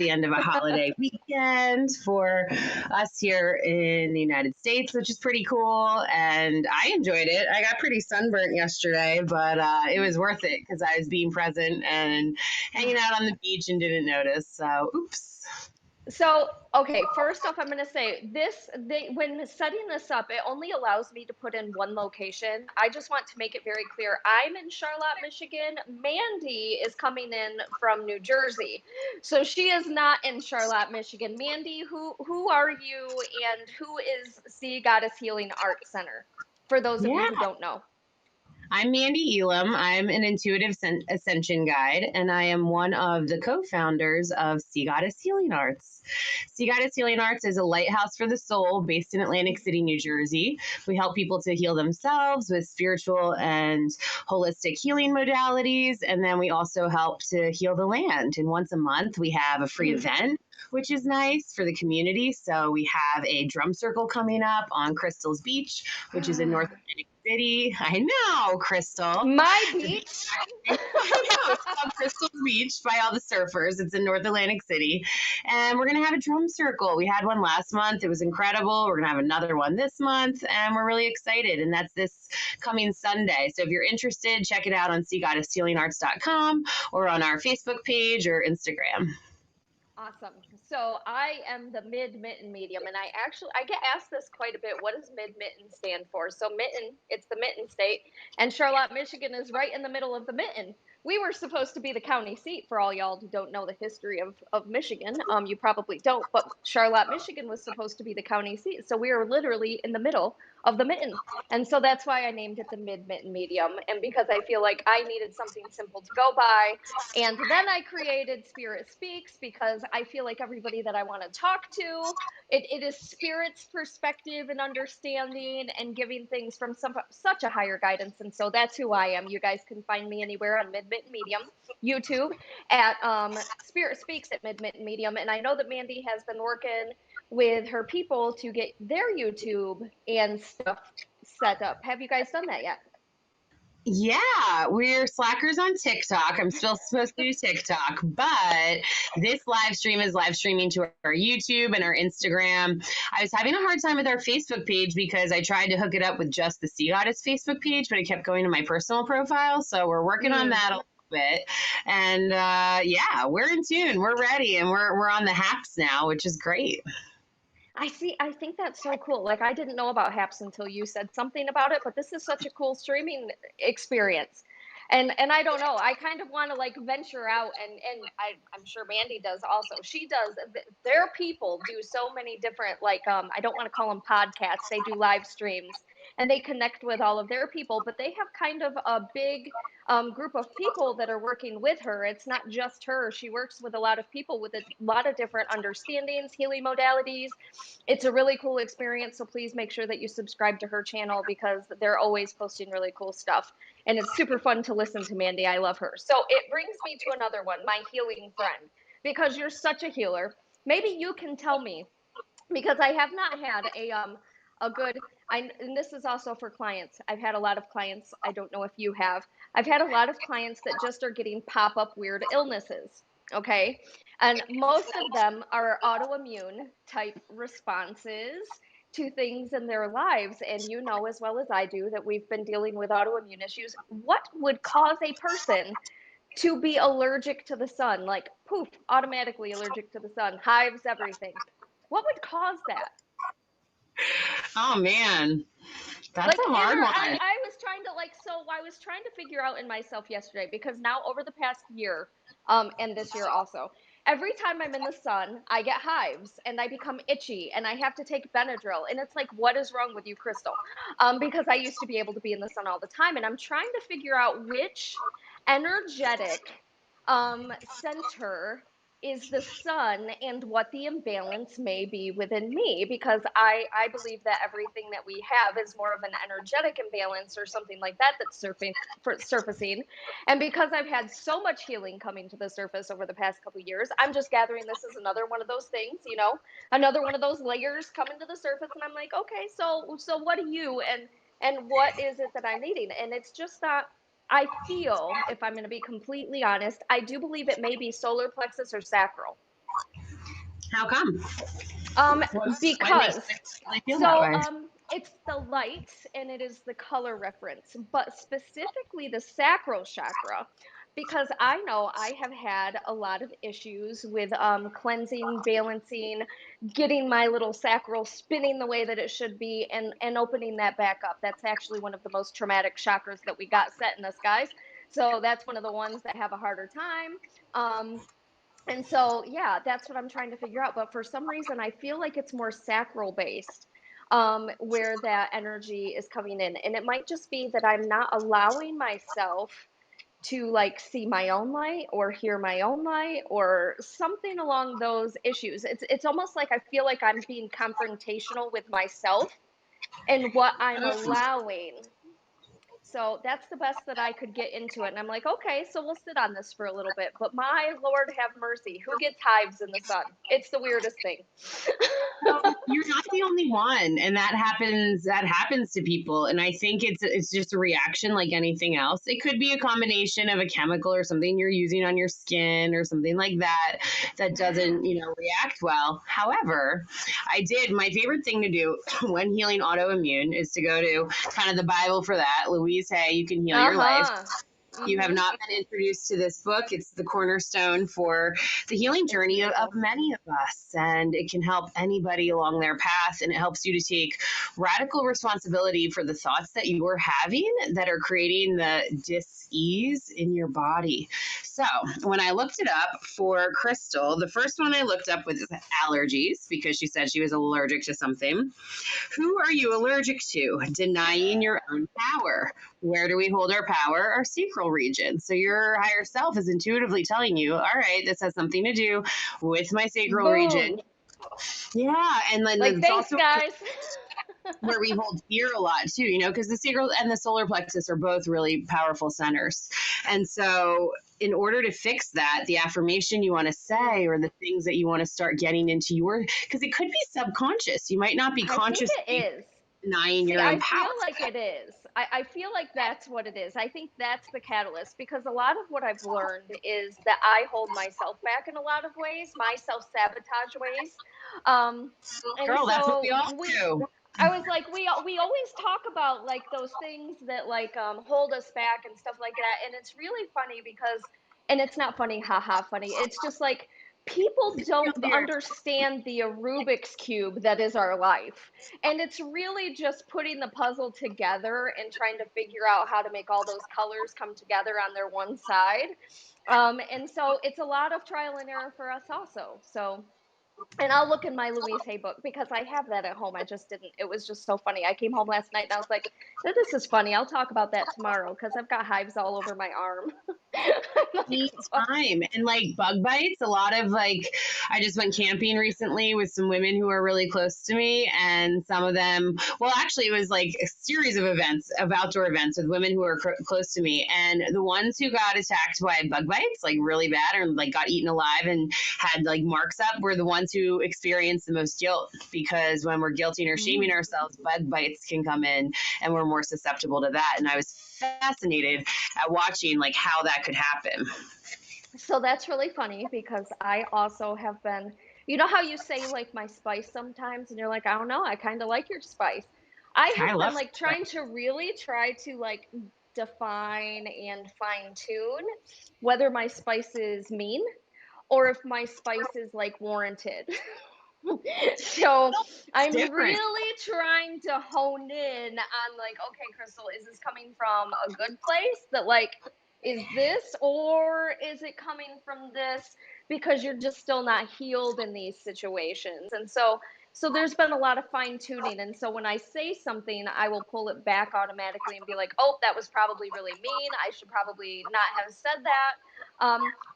the end of a holiday weekend for us here in the United States, which is pretty cool. And I enjoyed it. I got pretty sunburnt yesterday, but it was worth it because I was being present and hanging out on the beach and didn't notice. So, oops. So, okay, first off, I'm going to say when setting this up, it only allows me to put in one location. I just want to make it very clear. I'm in Charlotte, Michigan. Mandy is coming in from New Jersey. So she is not in Charlotte, Michigan. Mandy, who are you and who is Sea Goddess Healing Arts Center? For those of you who don't know. I'm mandeeelam. I'm an intuitive ascension guide, and I am one of the co-founders of Sea Goddess Healing Arts. Sea Goddess Healing Arts is a lighthouse for the soul based in Atlantic City, New Jersey. We help people to heal themselves with spiritual and holistic healing modalities, and then we also help to heal the land. And once a month, we have a free event, which is nice for the community. So we have a drum circle coming up on Crystal's Beach, which is in North Atlantic City. I know, Crystal. My beach. I know. It's called Crystal's Beach by all the surfers. It's in North Atlantic City. And we're going to have a drum circle. We had one last month. It was incredible. We're going to have another one this month, and we're really excited. And that's this coming Sunday. So if you're interested, check it out on seagoddesshealingarts.com or on our Facebook page or Instagram. Awesome. So I am the mid-mitten medium, and I get asked this quite a bit. What does mid-mitten stand for? So mitten, it's the mitten state, and Charlotte, Michigan is right in the middle of the mitten. We were supposed to be the county seat for all y'all who don't know the history of Michigan. You probably don't, but Charlotte, Michigan was supposed to be the county seat. So we are literally in the middle of the mitten. And so that's why I named it the mid-mitten medium. And because I feel like I needed something simple to go by. And then I created Spirit Speaks because I feel like everybody that I want to talk to, it is Spirit's perspective and understanding and giving things from such a higher guidance. And so that's who I am. You guys can find me anywhere on Mid-Mitten Medium, YouTube at Spirit Speaks at Mid-Mitten Medium. And I know that Mandy has been working with her people to get their YouTube and stuff set up. Have you guys done that yet? Yeah, we're slackers on TikTok. I'm still supposed to do TikTok, but this live stream is live streaming to our YouTube and our Instagram. I was having a hard time with our Facebook page because I tried to hook it up with just the Sea Goddess Facebook page, but it kept going to my personal profile. So we're working on that a little bit. And yeah, we're in tune. We're ready, and we're on the haps now, which is great. I think that's so cool. Like, I didn't know about Haps until you said something about it, but this is such a cool streaming experience. And I don't know, I kind of want to like venture out and I'm sure Mandy does also. She does, their people do so many different, like, I don't want to call them podcasts. They do live streams and they connect with all of their people, but they have kind of a big group of people that are working with her. It's not just her. She works with a lot of people with a lot of different understandings, healing modalities. It's a really cool experience. So please make sure that you subscribe to her channel because they're always posting really cool stuff. And it's super fun to listen to Mandy. I love her. So it brings me to another one, my healing friend, because you're such a healer. Maybe you can tell me, because I have not had a good, and this is also for clients. I've had a lot of clients. I don't know if you have. I've had a lot of clients that just are getting pop-up weird illnesses. Okay. And most of them are autoimmune type responses to things in their lives. And you know as well as I do that we've been dealing with autoimmune issues. What would cause a person to be allergic to the sun? Like, poof, automatically allergic to the sun, hives, everything. What would cause that? Oh man, that's Like, a hard one. I was trying to I was trying to figure out in myself yesterday, because now over the past year, and this year also, every time I'm in the sun, I get hives and I become itchy and I have to take Benadryl. And it's like, what is wrong with you, Crystal? Because I used to be able to be in the sun all the time, and I'm trying to figure out which energetic center is the sun and what the imbalance may be within me, because I believe that everything that we have is more of an energetic imbalance or something like that that's surfacing. And because I've had so much healing coming to the surface over the past couple of years, I'm just gathering this is another one of those things, you know, another one of those layers coming to the surface. And I'm like, okay, so what do you and what is it that I'm needing? And it's just that I feel, if I'm going to be completely honest, I do believe it may be solar plexus or sacral. How come? Why makes Because you feel that way? it's the light and it is the color reference, but specifically the sacral chakra, because I know I have had a lot of issues with cleansing, balancing, getting my little sacral spinning the way that it should be, and opening that back up. That's actually one of the most traumatic chakras that we got set in us, guys. So that's one of the ones that have a harder time. And so, yeah, that's what I'm trying to figure out. But for some reason, I feel like it's more sacral based, where that energy is coming in. And it might just be that I'm not allowing myself to like see my own light or hear my own light or something along those issues. It's almost like I feel like I'm being confrontational with myself and what I'm allowing. So that's the best that I could get into it. And I'm like, okay, so we'll sit on this for a little bit. But my Lord have mercy, who gets hives in the sun? It's the weirdest thing. Well, you're not the only one, and that happens to people, and I think it's just a reaction like anything else. It could be a combination of a chemical or something you're using on your skin or something like that that doesn't, react well. However, my favorite thing to do when healing autoimmune is to go to kind of the Bible for that. Louise Hay, You Can Heal Your Life. Uh-huh. You have Mhm. not been introduced to this book. It's the cornerstone for the healing It's journey of beautiful. many of us. And it can help anybody along their path. And it helps you to take radical responsibility for the thoughts that you are having that are creating the dis-ease in your body. So when I looked it up for Crystal, the first one I looked up was allergies because she said she was allergic to something. Who are you allergic to? Denying your own power. Where do we hold our power? Our sacral region. So your higher self is intuitively telling you, all right, this has something to do with my sacral region. Boom. Yeah. And then Like, it's thanks, also guys. where we hold fear a lot too, because the sacral and the solar plexus are both really powerful centers. And so in order to fix that, the affirmation you want to Mm, say or the things that you want to start getting into because it could be subconscious. You might not be I think it consciously is. denying See, your own I power. feel like it is. I feel like that's what it is. I think that's the catalyst because a lot of what I've learned is that I hold myself back in a lot of ways, my self sabotage ways. Um, and Girl, that's what we so all do. I was like, we always talk about like those things that like hold us back and stuff like that, and it's really funny because, and it's not funny, haha, funny. It's just like people don't understand the Rubik's cube that is our life, and it's really just putting the puzzle together and trying to figure out how to make all those colors come together on their one side. And so it's a lot of trial and error for us also. So and I'll look in my Louise Hay book because I have that at home. I just didn't. It was just so funny. I came home last night and I was like, "This is funny. I'll talk about that tomorrow because I've got hives all over my arm." I'm like, "What?" Time and like bug bites. A lot of I just went camping recently with some women who are really close to me, and some of them, well, actually, it was like a series of events, of outdoor events with women who are close to me. And the ones who got attacked by bug bites, like really bad, or like got eaten alive and had like marks up, were the ones who experienced the most guilt because when we're guilting or shaming Mm. ourselves, bug bites can come in and we're more susceptible to that. And I was fascinated at watching like how that could happen. So that's really funny because I also have been, you know how you say like my spice sometimes and you're like, I don't know, I kind of like your spice. I I have been love like that. trying to really try to like define and fine tune whether my spice is mean or if my spice is like warranted. So It's I'm different. really trying to hone in on like, okay, Crystal, is this coming from a good place that like is this, or is it coming from this because you're just still not healed in these situations? And so there's been a lot of fine tuning. And so when I say something, I will pull it back automatically and be like, oh, that was probably really mean. I should probably not have said that.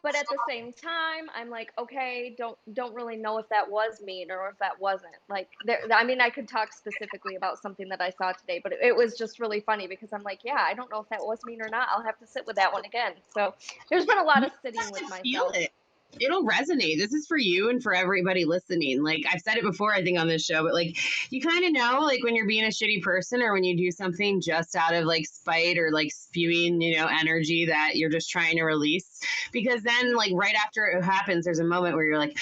But at the same time, I'm like, okay, don't really know if that was mean or if that wasn't. Like there, I mean, I could talk specifically about something that I saw today, but it was just really funny because I'm like, yeah, I don't know if that was mean or not. I'll have to sit with that one again. So there's been a lot You of sitting with feel myself. it. it'll resonate. This is for you and for everybody listening. Like I've said it before, I think on this show, but like you kind of know, like when you're being a shitty person or when you do something just out of like spite or like spewing, energy that you're just trying to release. Because then, like right after it happens, there's a moment where you're like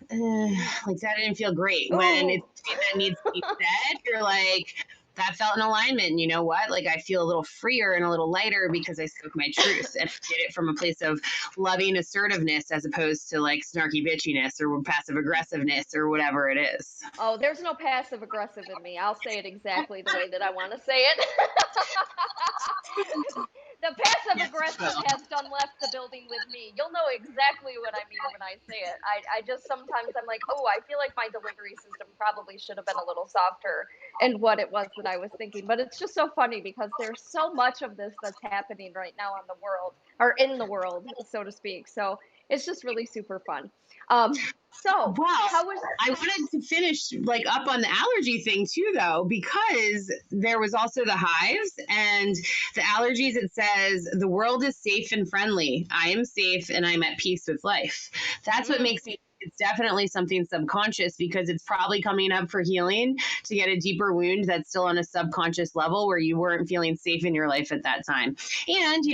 that didn't feel great. When it's Oh. something that needs to be said, you're like, that felt in alignment. And you know what? Like I feel a little freer and a little lighter because I spoke my truth and I did it from a place of loving assertiveness as opposed to like snarky bitchiness or passive aggressiveness or whatever it is. Oh, there's no passive aggressive in me. I'll say it exactly the way that I want to say it. The passive Yes, aggressive well, has done left the building with me. You'll know exactly what I mean when I say it. I just sometimes I'm like, oh, I feel like my delivery system probably should have been a little softer and what it was that I was thinking. But it's just so funny because there's so much of this that's happening right now on the world or in the world, so to speak. So it's just really super fun. So well, how was I wanted to finish like up on the allergy thing too, though, because there was also the hives and the allergies. It says the world is safe and friendly. I am safe and I'm at peace with life. That's what mm, makes me. It's definitely something subconscious because it's probably coming up for healing to get a deeper wound that's still on a subconscious level where you weren't feeling safe in your life at that time. And,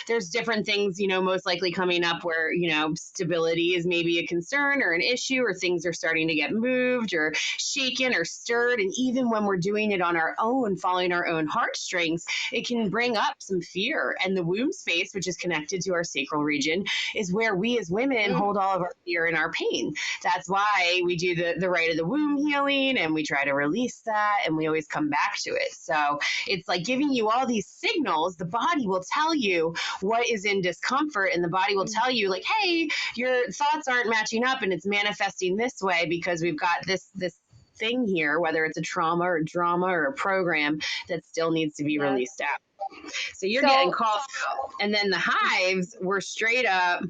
there's different things, most likely coming up where, stability is maybe a concern or an issue or things are starting to get moved or shaken or stirred. And even when we're doing it on our own, following our own heartstrings, it can bring up some fear. And the womb space, which is connected to our sacral region, is where we as women mm, hold all of our fear and our pain. That's why we do the rite of the womb healing and we try to release that and we always come back to it. So it's like giving you all these signals. The body will tell you what is in discomfort and the body will mm, tell you like, hey, your thoughts aren't matching up and it's manifesting this way because we've got this thing here, whether it's a trauma or drama or a program that still needs to be yes. released out. So you're getting So called out. And then the hives were straight up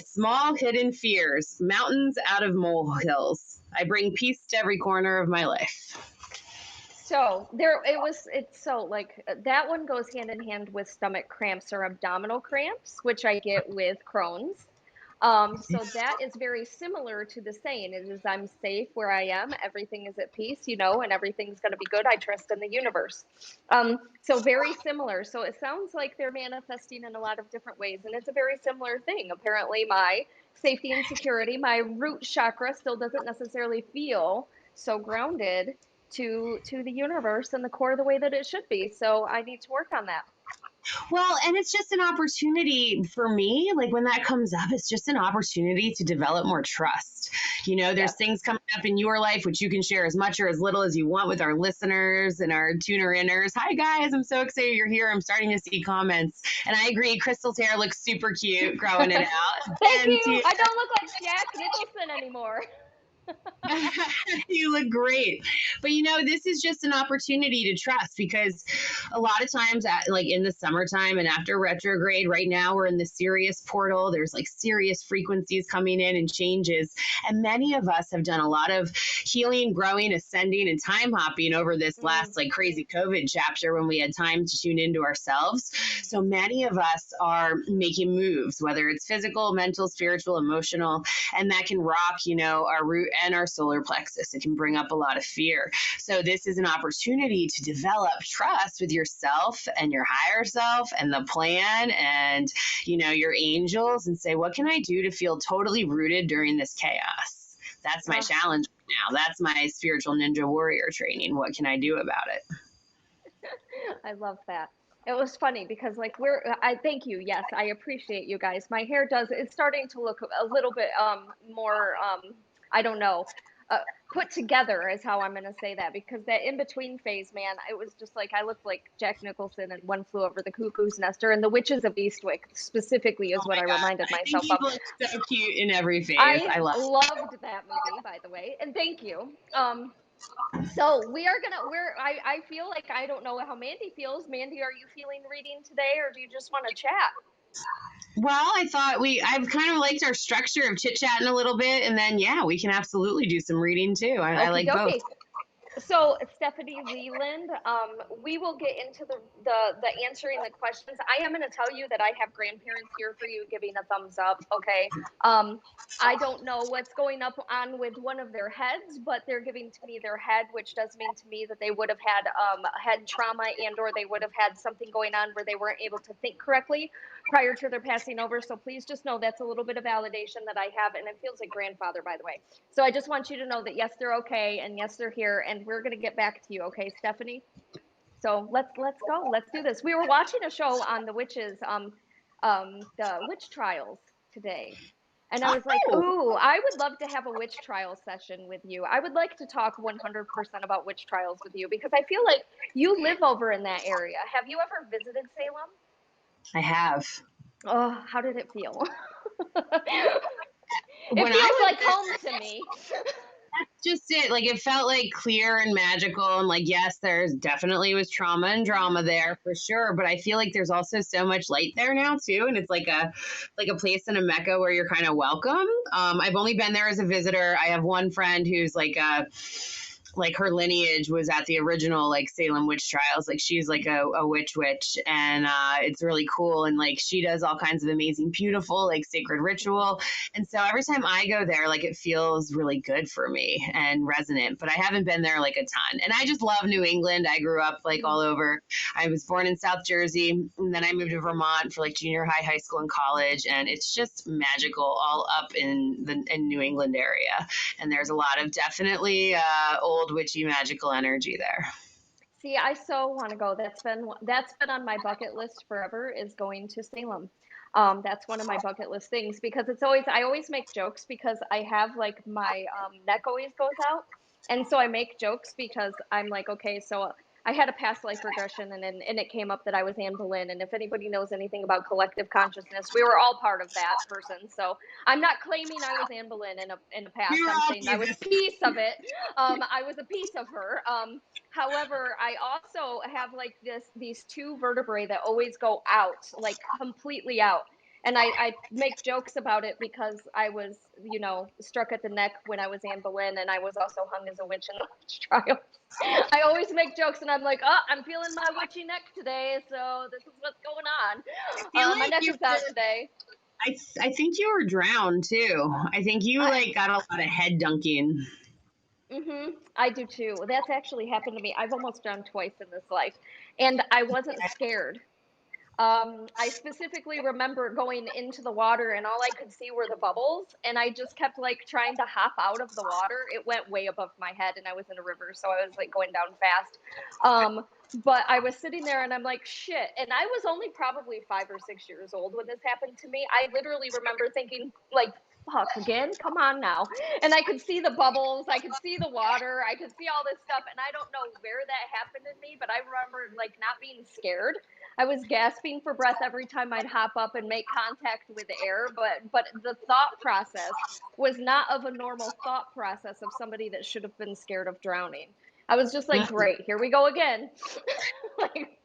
small hidden fears, mountains out of molehills. I bring peace to every corner of my life. So there it was it's so like that one goes hand in hand with stomach cramps or abdominal cramps, which I get with Crohn's. So that is very similar to the saying. It is I'm safe where I am, everything is at peace, and everything's gonna be good. I trust in the universe. So very similar. So it sounds like they're manifesting in a lot of different ways, and it's a very similar thing. Apparently my safety and security, my root chakra still doesn't necessarily feel so grounded to the universe and the core the way that it should be. So I need to work on that. Well, and it's just an opportunity for me. Like when that comes up, it's just an opportunity to develop more trust. There's Yes. things coming up in your life which you can share as much or as little as you want with our listeners and our tuner inners. Hi, guys. I'm so excited you're here. I'm starting to see comments. And I agree. Crystal's hair looks super cute growing it out. Thank And you. I don't look like Jack Nicholson anymore. you look great. But this is just an opportunity to trust because a lot of times like in the summertime and after retrograde, right now we're in the Sirius portal. There's like serious frequencies coming in and changes. And many of us have done a lot of healing, growing, ascending, and time hopping over this Mm, last like crazy COVID chapter when we had time to tune into ourselves. So many of us are making moves, whether it's physical, mental, spiritual, emotional, and that can rock, our root and our solar plexus. It can bring up a lot of fear. So this is an opportunity to develop trust with yourself and your higher self and the plan and, your angels and say, what can I do to feel totally rooted during this chaos? That's my uh, challenge now. That's my spiritual ninja warrior training. What can I do about it? I love that. It was funny because I thank you. Yes, I appreciate you guys. My hair it's starting to look a little bit more I don't know. Uh, Put together is how I'm going to say that because that in between phase, man, it was just like I looked like Jack Nicholson and One Flew Over the Cuckoo's Nest or in The Witches of Eastwick specifically is Oh what my I God. reminded I think myself he of. looks so cute in every phase. I I love it. loved that movie, by the way, and thank you. So we are gonna I feel like I don't know how Mandy feels. Mandy, are you feeling reading today or do you just want to chat? Well, I thought I've kind of liked our structure of chit chatting a little bit. And then, yeah, we can absolutely do some reading too. I Okie like both. dokie. So Stephanie Leland, we will get into the answering the questions. I am going to tell you that I have grandparents here for you giving a thumbs up. Okay. Um, I don't know what's going up on with one of their heads, but they're giving to me their head, which does mean to me that they would have had head trauma and or they would have had something going on where they weren't able to think correctly prior to their passing over. So please just know that's a little bit of validation that I have, and it feels like grandfather, by the way. So I just want you to know that yes, they're okay, and yes, they're here, and we're gonna get back to you, okay, Stephanie? So let's go. Let's do this. We were watching a show on the witches, the witch trials today. And I was like, Oh, ooh, I would love to have a witch trial session with you. I would like to talk 100% about witch trials with you because I feel like you live over in that area. Have you ever visited Salem? I have. Oh, how did it feel? It When I feels was like home to me. just it, like it felt like clear and magical, and like yes, there's definitely was trauma and drama there for sure, but I feel like there's also so much light there now too, and it's like a place in a mecca where you're kind of welcome. I've only been there as a visitor. I have one friend who's like her lineage was at the original like Salem witch trials. Like she's like a witch, and it's really cool. And like she does all kinds of amazing, beautiful like sacred ritual. And so every time I go there, like it feels really good for me and resonant. But I haven't been there like a ton. And I just love New England. I grew up like all over. I was born in South Jersey, and then I moved to Vermont for like junior high, high school, and college. And it's just magical all up in the New England area. And there's a lot of definitely old witchy magical energy there. See, I so want to go. That's been on my bucket list forever is going to Salem. That's one of my bucket list things because it's always I always make jokes because I have like my neck always goes out, and so I make jokes because I'm like, okay, so I had a past life regression, and it came up that I was Anne Boleyn, and if anybody knows anything about collective consciousness, we were all part of that person. So I'm not claiming I was Anne Boleyn in the We past. were I'm all saying I was Jesus. a piece of it. I was a piece of her. However, I also have like these two vertebrae that always go out, like completely out. And I make jokes about it because I was, struck at the neck when I was Anne Boleyn, and I was also hung as a witch in the witch trial. I always make jokes, and I'm like, oh, I'm feeling my witchy neck today, so this is what's going on. I feel My like neck you is were, out today. I think you were drowned too. I think you I, like got a lot of head dunking. I do too. That's actually happened to me. I've almost drowned twice in this life, and I wasn't scared. I specifically remember going into the water and all I could see were the bubbles, and I just kept like trying to hop out of the water. It went way above my head, and I was in a river, so I was like going down fast. But I was sitting there and I'm like, shit. And I was only probably 5 or 6 years old when this happened to me. I literally remember thinking, like, fuck again, come on now. And I could see the bubbles, I could see the water, I could see all this stuff, and I don't know where that happened in me, but I remember like not being scared. I was gasping for breath every time I'd hop up and make contact with air, but the thought process was not of a normal thought process of somebody that should have been scared of drowning. I was just like, great, here we go again. Like,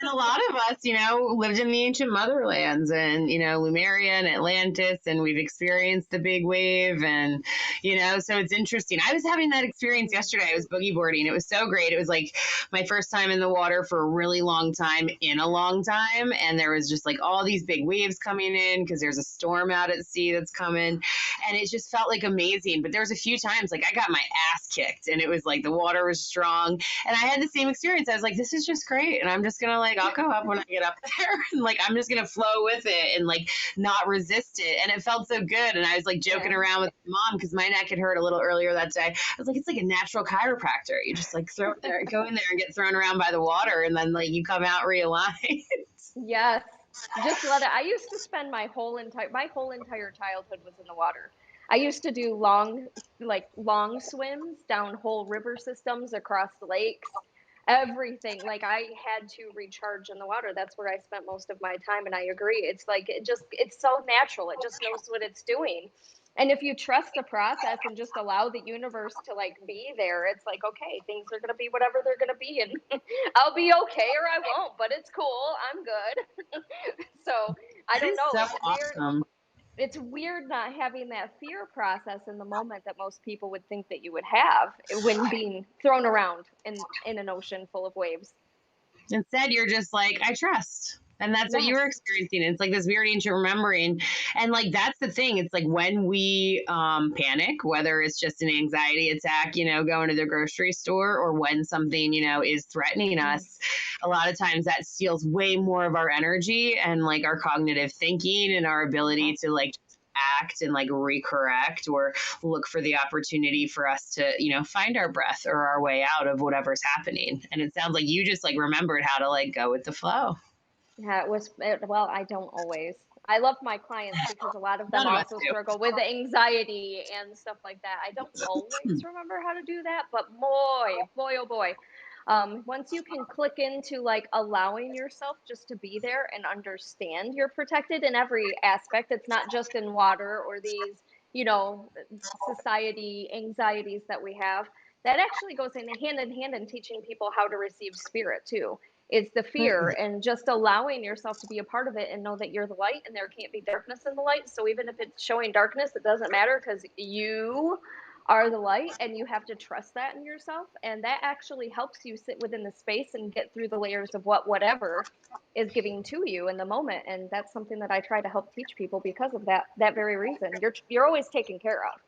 And a lot of us, lived in the ancient motherlands and, Lemuria and Atlantis, and we've experienced the big wave. And, so it's interesting. I was having that experience yesterday. I was boogie boarding. It was so great. It was like my first time in the water for a really long time in a long time. And there was just like all these big waves coming in because there's a storm out at sea that's coming. And it just felt like amazing. But there was a few times like I got my ass kicked and it was like the water was strong. And I had the same experience. I was like, this is just great. And I'm just going to like, I'll go up when I get up there. And like, I'm just going to flow with it and like not resist it. And it felt so good. And I was like joking yeah. around with my mom because my neck had hurt a little earlier that day. I was like, it's like a natural chiropractor. You just like throw it there, go in there and get thrown around by the water. And then like you come out realigned. Yes. Just let it. I used to spend my whole entire childhood was in the water. I used to do long swims down whole river systems across the lakes. Everything. Like I had to recharge in the water. That's where I spent most of my time. And I agree. It's like it's so natural. It just knows what it's doing. And if you trust the process and just allow the universe to like be there, it's like, okay, things are gonna be whatever they're gonna be, and I'll be okay or I won't, but it's cool. I'm good. So I That don't is know. so It's weird. awesome. it's weird not having that fear process in the moment that most people would think that you would have when being thrown around in an ocean full of waves. Instead, you're just like, I trust. And that's what you were Yes. experiencing. It's like this weird ancient remembering. And like, that's the thing. It's like when we panic, whether it's just an anxiety attack, going to the grocery store, or when something, is threatening Mm. us, a lot of times that steals way more of our energy and like our cognitive thinking and our ability to like act and like recorrect or look for the opportunity for us to find our breath or our way out of whatever's happening. And it sounds like you just like remembered how to like go with the flow. Yeah, well, I don't always. I love my clients because a lot of them None of us also do. struggle with anxiety and stuff like that. I don't always remember how to do that, but boy, oh boy. Once you can click into like allowing yourself just to be there and understand you're protected in every aspect, it's not just in water or these, you know, society anxieties that we have. That actually goes in hand in teaching people how to receive spirit too. It's the fear and just allowing yourself to be a part of it and know that you're the light and there can't be darkness in the light. So even if it's showing darkness, it doesn't matter because you are the light and you have to trust that in yourself. And that actually helps you sit within the space and get through the layers of whatever is giving to you in the moment. And that's something that I try to help teach people because of that very reason. You're always taken care of.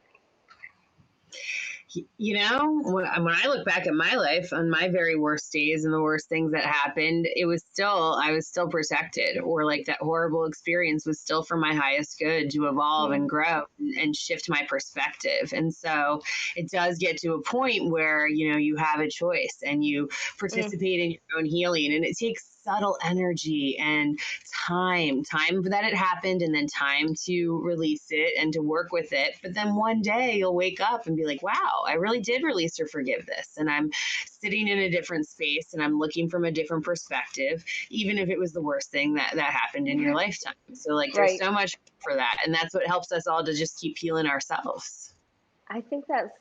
When I look back at my life on my very worst days and the worst things that happened, I was still protected, or like that horrible experience was still for my highest good to evolve and Mm, grow and shift my perspective. And so it does get to a point where, you have a choice and you mm, participate in your own healing, and it takes subtle energy and time that it happened, and then time to release it and to work with it. But then one day you'll wake up and be like, wow, I really did release or forgive this, and I'm sitting in a different space and I'm looking from a different perspective, even if it was the worst thing that happened in your lifetime. So like there's right. so much for that, and that's what helps us all to just keep healing ourselves. I think that's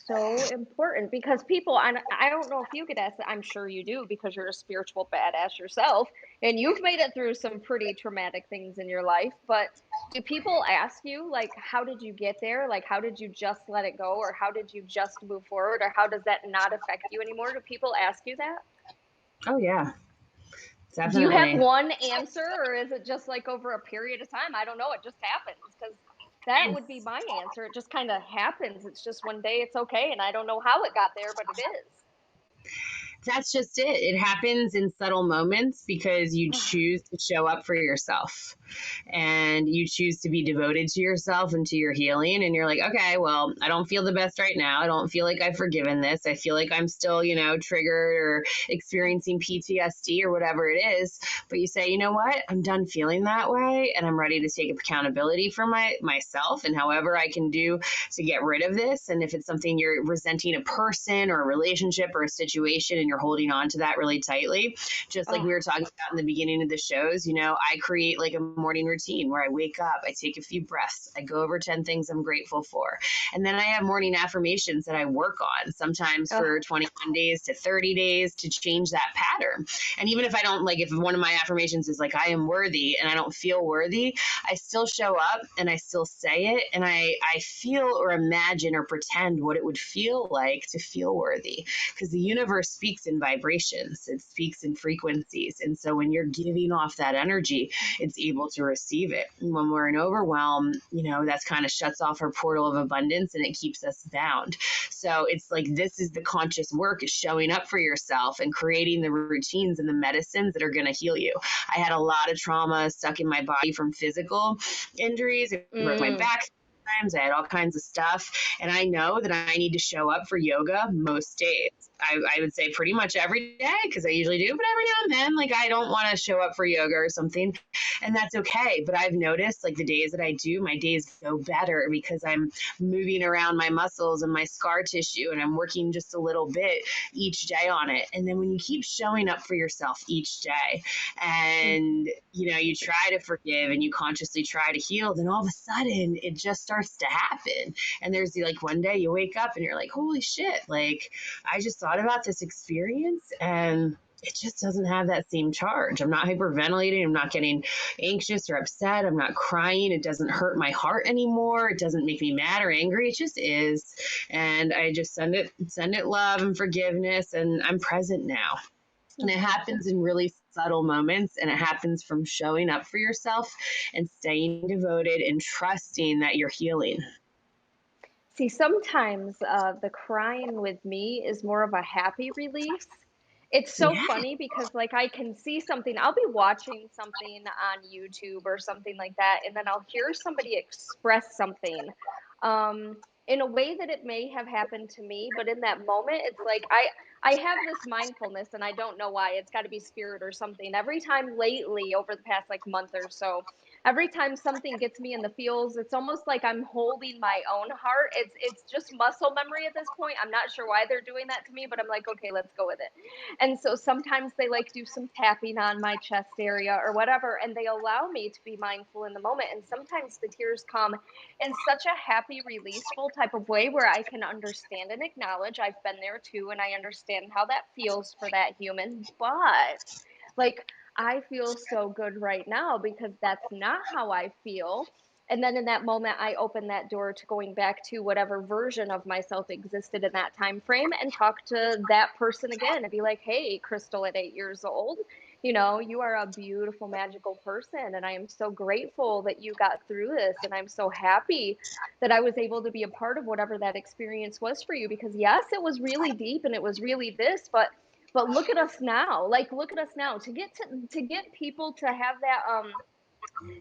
so important because people, and I don't know if you get asked, I'm sure you do because you're a spiritual badass yourself and you've made it through some pretty traumatic things in your life. But do people ask you, like, how did you get there? Like, how did you just let it go? Or how did you just move forward? Or how does that not affect you anymore? Do people ask you that? Oh yeah, Do you have definitely. one answer or is it just like over a period of time? I don't know. It just happens because that would be my answer. It just kind of happens. It's just one day it's okay. And I don't know how it got there, but it is. That's just it. It happens in subtle moments because you choose to show up for yourself and you choose to be devoted to yourself and to your healing. And you're like, okay, well, I don't feel the best right now. I don't feel like I've forgiven this. I feel like I'm still, triggered or experiencing PTSD or whatever it is. But you say, you know what? I'm done feeling that way and I'm ready to take accountability for myself and however I can do to get rid of this. And if it's something you're resenting a person or a relationship or a situation and you're holding on to that really tightly, just like we Oh, were talking about in the beginning of the shows, I create like a morning routine where I wake up, I take a few breaths, I go over 10 things I'm grateful for. And then I have morning affirmations that I work on, sometimes oh, for 21 days to 30 days to change that pattern. And even if I don't like, if one of my affirmations is like, I am worthy and I don't feel worthy, I still show up and I still say it. And I feel or imagine or pretend what it would feel like to feel worthy, because the universe speaks in vibrations, it speaks in frequencies. And so when you're giving off that energy, it's able to receive it. And when we're in overwhelm, that's kind of shuts off our portal of abundance and it keeps us bound. So it's like this is the conscious work, is showing up for yourself and creating the routines and the medicines that are going to heal you. I had a lot of trauma stuck in my body from physical injuries. I broke my mm, back times. I had all kinds of stuff. And I know that I need to show up for yoga most days. I would say pretty much every day because I usually do, but every now and then, like I don't want to show up for yoga or something. And that's okay. But I've noticed like the days that I do, my days go better because I'm moving around my muscles and my scar tissue and I'm working just a little bit each day on it. And then when you keep showing up for yourself each day mm. and you try to forgive and you consciously try to heal, then all of a sudden it just starts to happen. And there's like one day you wake up and you're like, holy shit, like I just thought about this experience and it just doesn't have that same charge. I'm not hyperventilating. I'm not getting anxious or upset. I'm not crying. It doesn't hurt my heart anymore. It doesn't make me mad or angry. It just is. And I just send it love and forgiveness, and I'm present now. And it happens in really subtle moments, and it happens from showing up for yourself and staying devoted and trusting that you're healing. See, sometimes the crying with me is more of a happy release. It's so Yeah. funny because, like, I can see something, I'll be watching something on YouTube or something like that, and then I'll hear somebody express something in a way that it may have happened to me, but in that moment, it's like I have this mindfulness, and I don't know why. It's got to be spirit or something. Every time lately, over the past like month or so, every time something gets me in the feels, it's almost like I'm holding my own heart. It's just muscle memory at this point. I'm not sure why they're doing that to me, but I'm like, okay, let's go with it. And so sometimes they like do some tapping on my chest area or whatever, and they allow me to be mindful in the moment. And sometimes the tears come in such a happy, releaseful type of way where I can understand and acknowledge I've been there too, and I understand how that feels for that human. But like, I feel so good right now because that's not how I feel. And then in that moment, I open that door to going back to whatever version of myself existed in that time frame and talk to that person again and be like, hey, Crystal at 8 years old, you are a beautiful, magical person. And I am so grateful that you got through this. And I'm so happy that I was able to be a part of whatever that experience was for you. Because yes, it was really deep and it was really this, but look at us now. Like, look at us now. To get people to have that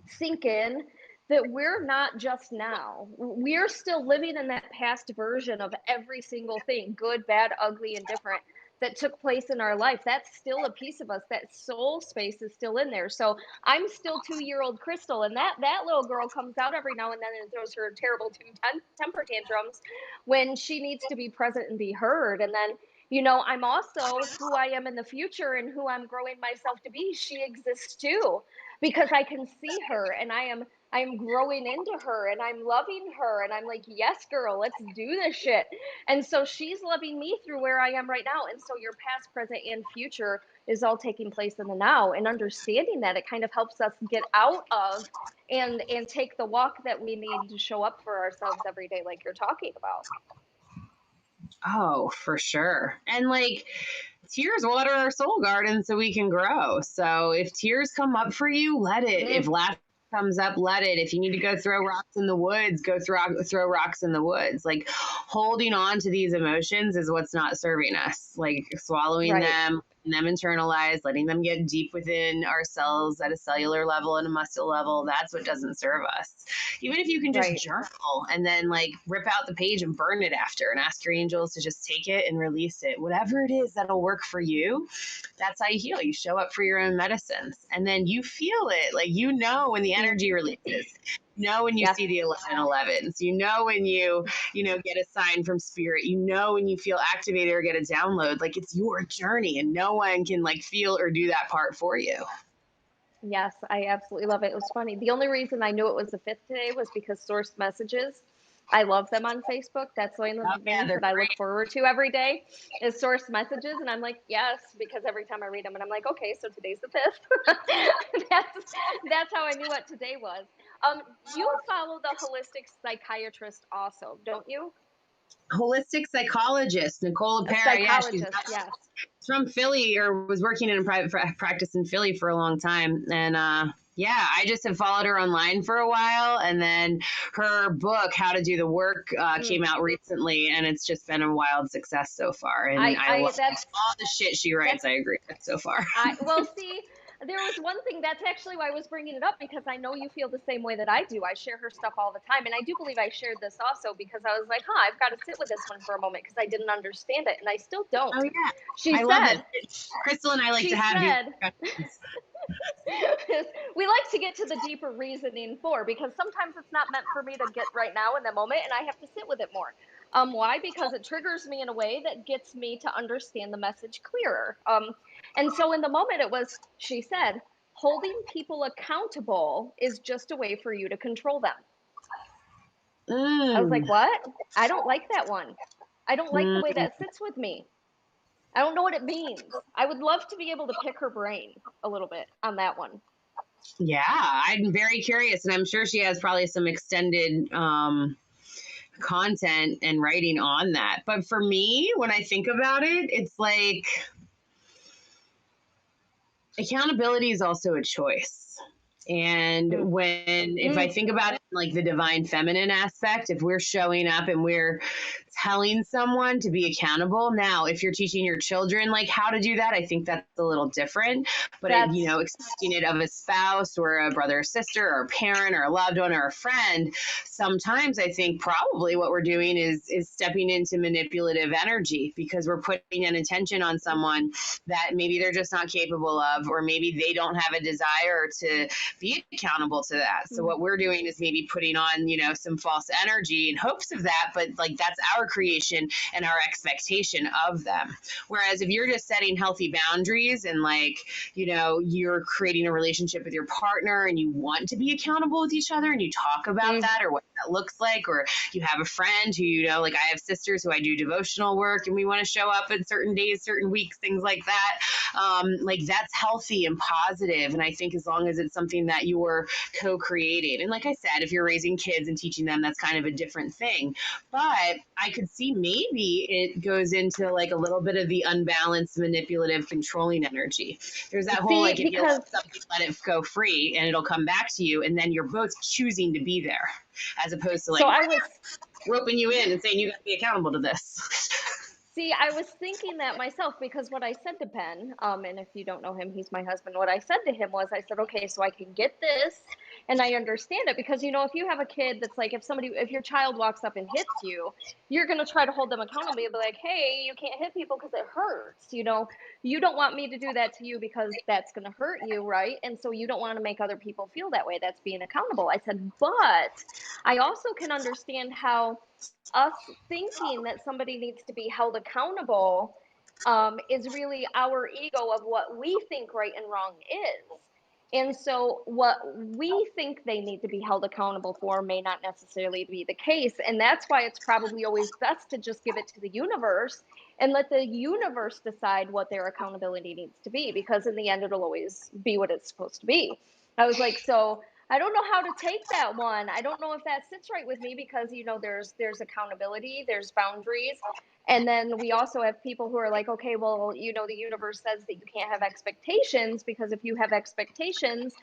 sink in that we're not just now. We're still living in that past version of every single thing, good, bad, ugly, and different, that took place in our life. That's still a piece of us. That soul space is still in there. So I'm still 2-year-old Crystal, and that little girl comes out every now and then and throws her terrible temper tantrums when she needs to be present and be heard. And then I'm also who I am in the future and who I'm growing myself to be. She exists too, because I can see her and I am growing into her and I'm loving her and I'm like, yes, girl, let's do this shit. And so she's loving me through where I am right now. And so your past, present, and future is all taking place in the now. And understanding that, it kind of helps us get out of and take the walk that we need to show up for ourselves every day, like you're talking about. Oh, for sure. And like, tears water our soul garden so we can grow. So if tears come up for you, let it. If Mm, laughter comes up, let it. If you need to go throw rocks in the woods, go throw rocks in the woods. Like, holding on to these emotions is what's not serving us. Like, swallowing right, them, letting them internalize, letting them get deep within ourselves at a cellular level and a muscle level, that's what doesn't serve us. Even if you can just right. journal and then like rip out the page and burn it after and ask your angels to just take it and release it, whatever it is that'll work for you, that's how you heal. You show up for your own medicines and then you feel it. Like, when the Mm, energy releases, when you yes. see the 1111s, when get a sign from spirit, when you feel activated or get a download. Like, it's your journey and no one can like feel or do that part for you. Yes, I absolutely love it. It was funny. The only reason I knew it was the fifth today was because source messages. I love them on Facebook. That's one of Oh the yeah, things they're that I look great. forward to every day is source messages. And I'm like, yes, because every time I read them and I'm like, okay, so today's the fifth. That's how I knew what today was. You follow the holistic psychiatrist also, don't you? Holistic psychologist Nicole A Pera. Yeah, she's psychologist, yes. from Philly, or was working in a private practice in Philly for a long time. And yeah, I just have followed her online for a while. And then her book, How to Do the Work, Mm. came out recently. And it's just been a wild success so far. And I I love that's all the shit she writes. that's I agree with so far. well, see, there was one thing that's actually why I was bringing it up because I know you feel the same way that I do. I share her stuff all the time, and I do believe I shared this also because I was like, "Huh, I've got to sit with this one for a moment because I didn't understand it, and I still don't." Oh, yeah. She I love this. said, Crystal and I like to she have these said, discussions. we like to get to the deeper reasoning for because sometimes it's not meant for me to get right now in the moment, and I have to sit with it more. Why? Because it triggers me in a way that gets me to understand the message clearer. And so in the moment, it was, she said, holding people accountable is just a way for you to control them. I was Mm. like, what? I don't like that one. I don't like the way Mm. that sits with me. I don't know what it means. I would love to be able to pick her brain a little bit on that one. Yeah, I'm very curious, and I'm sure she has probably some extended content and writing on that. But for me, when I think about it, it's like accountability is also a choice. And Mm. if I Mm. think about it, like the divine feminine aspect, if we're showing up and we're telling someone to be accountable, now, if you're teaching your children like how to do that, I think that's a little different. But That's expecting it of a spouse or a brother or sister or a parent or a loved one or a friend, sometimes I think probably what we're doing is stepping into manipulative energy because we're putting an intention on someone that maybe they're just not capable of, or maybe they don't have a desire to be accountable to that. So mm. what we're doing is maybe putting on, some false energy in hopes of that, but like that's our creation and our expectation of them. Whereas if you're just setting healthy boundaries and like, you're creating a relationship with your partner and you want to be accountable with each other and you talk about Mm. that or what that looks like, or you have a friend who, like I have sisters who I do devotional work and we want to show up at certain days, certain weeks, things like that. Like that's healthy and positive. And I think as long as it's something that you're co-creating, and like I said, if you're raising kids and teaching them, that's kind of a different thing. But I could see maybe it goes into like a little bit of the unbalanced, manipulative, controlling energy. There's that whole See, like if you because love something, let it go free and it'll come back to you. And then you're both choosing to be there as opposed to so like I was roping you in and saying you got to be accountable to this. See, I was thinking that myself because what I said to Ben, and if you don't know him, he's my husband. What I said to him was, I said, okay, so I can get this, and I understand it because if you have a kid that's like, if your child walks up and hits you, you're gonna try to hold them accountable. You'll be like, hey, you can't hit people because it hurts. You don't want me to do that to you because that's gonna hurt you, right? And so you don't want to make other people feel that way. That's being accountable. I said, but I also can understand how us thinking that somebody needs to be held accountable is really our ego of what we think right and wrong is. And so, what we think they need to be held accountable for may not necessarily be the case. And that's why it's probably always best to just give it to the universe and let the universe decide what their accountability needs to be, because in the end, it'll always be what it's supposed to be. I was like, so I don't know how to take that one. I don't know if that sits right with me because there's accountability, there's boundaries, and then we also have people who are like, okay, well, the universe says that you can't have expectations because if you have expectations,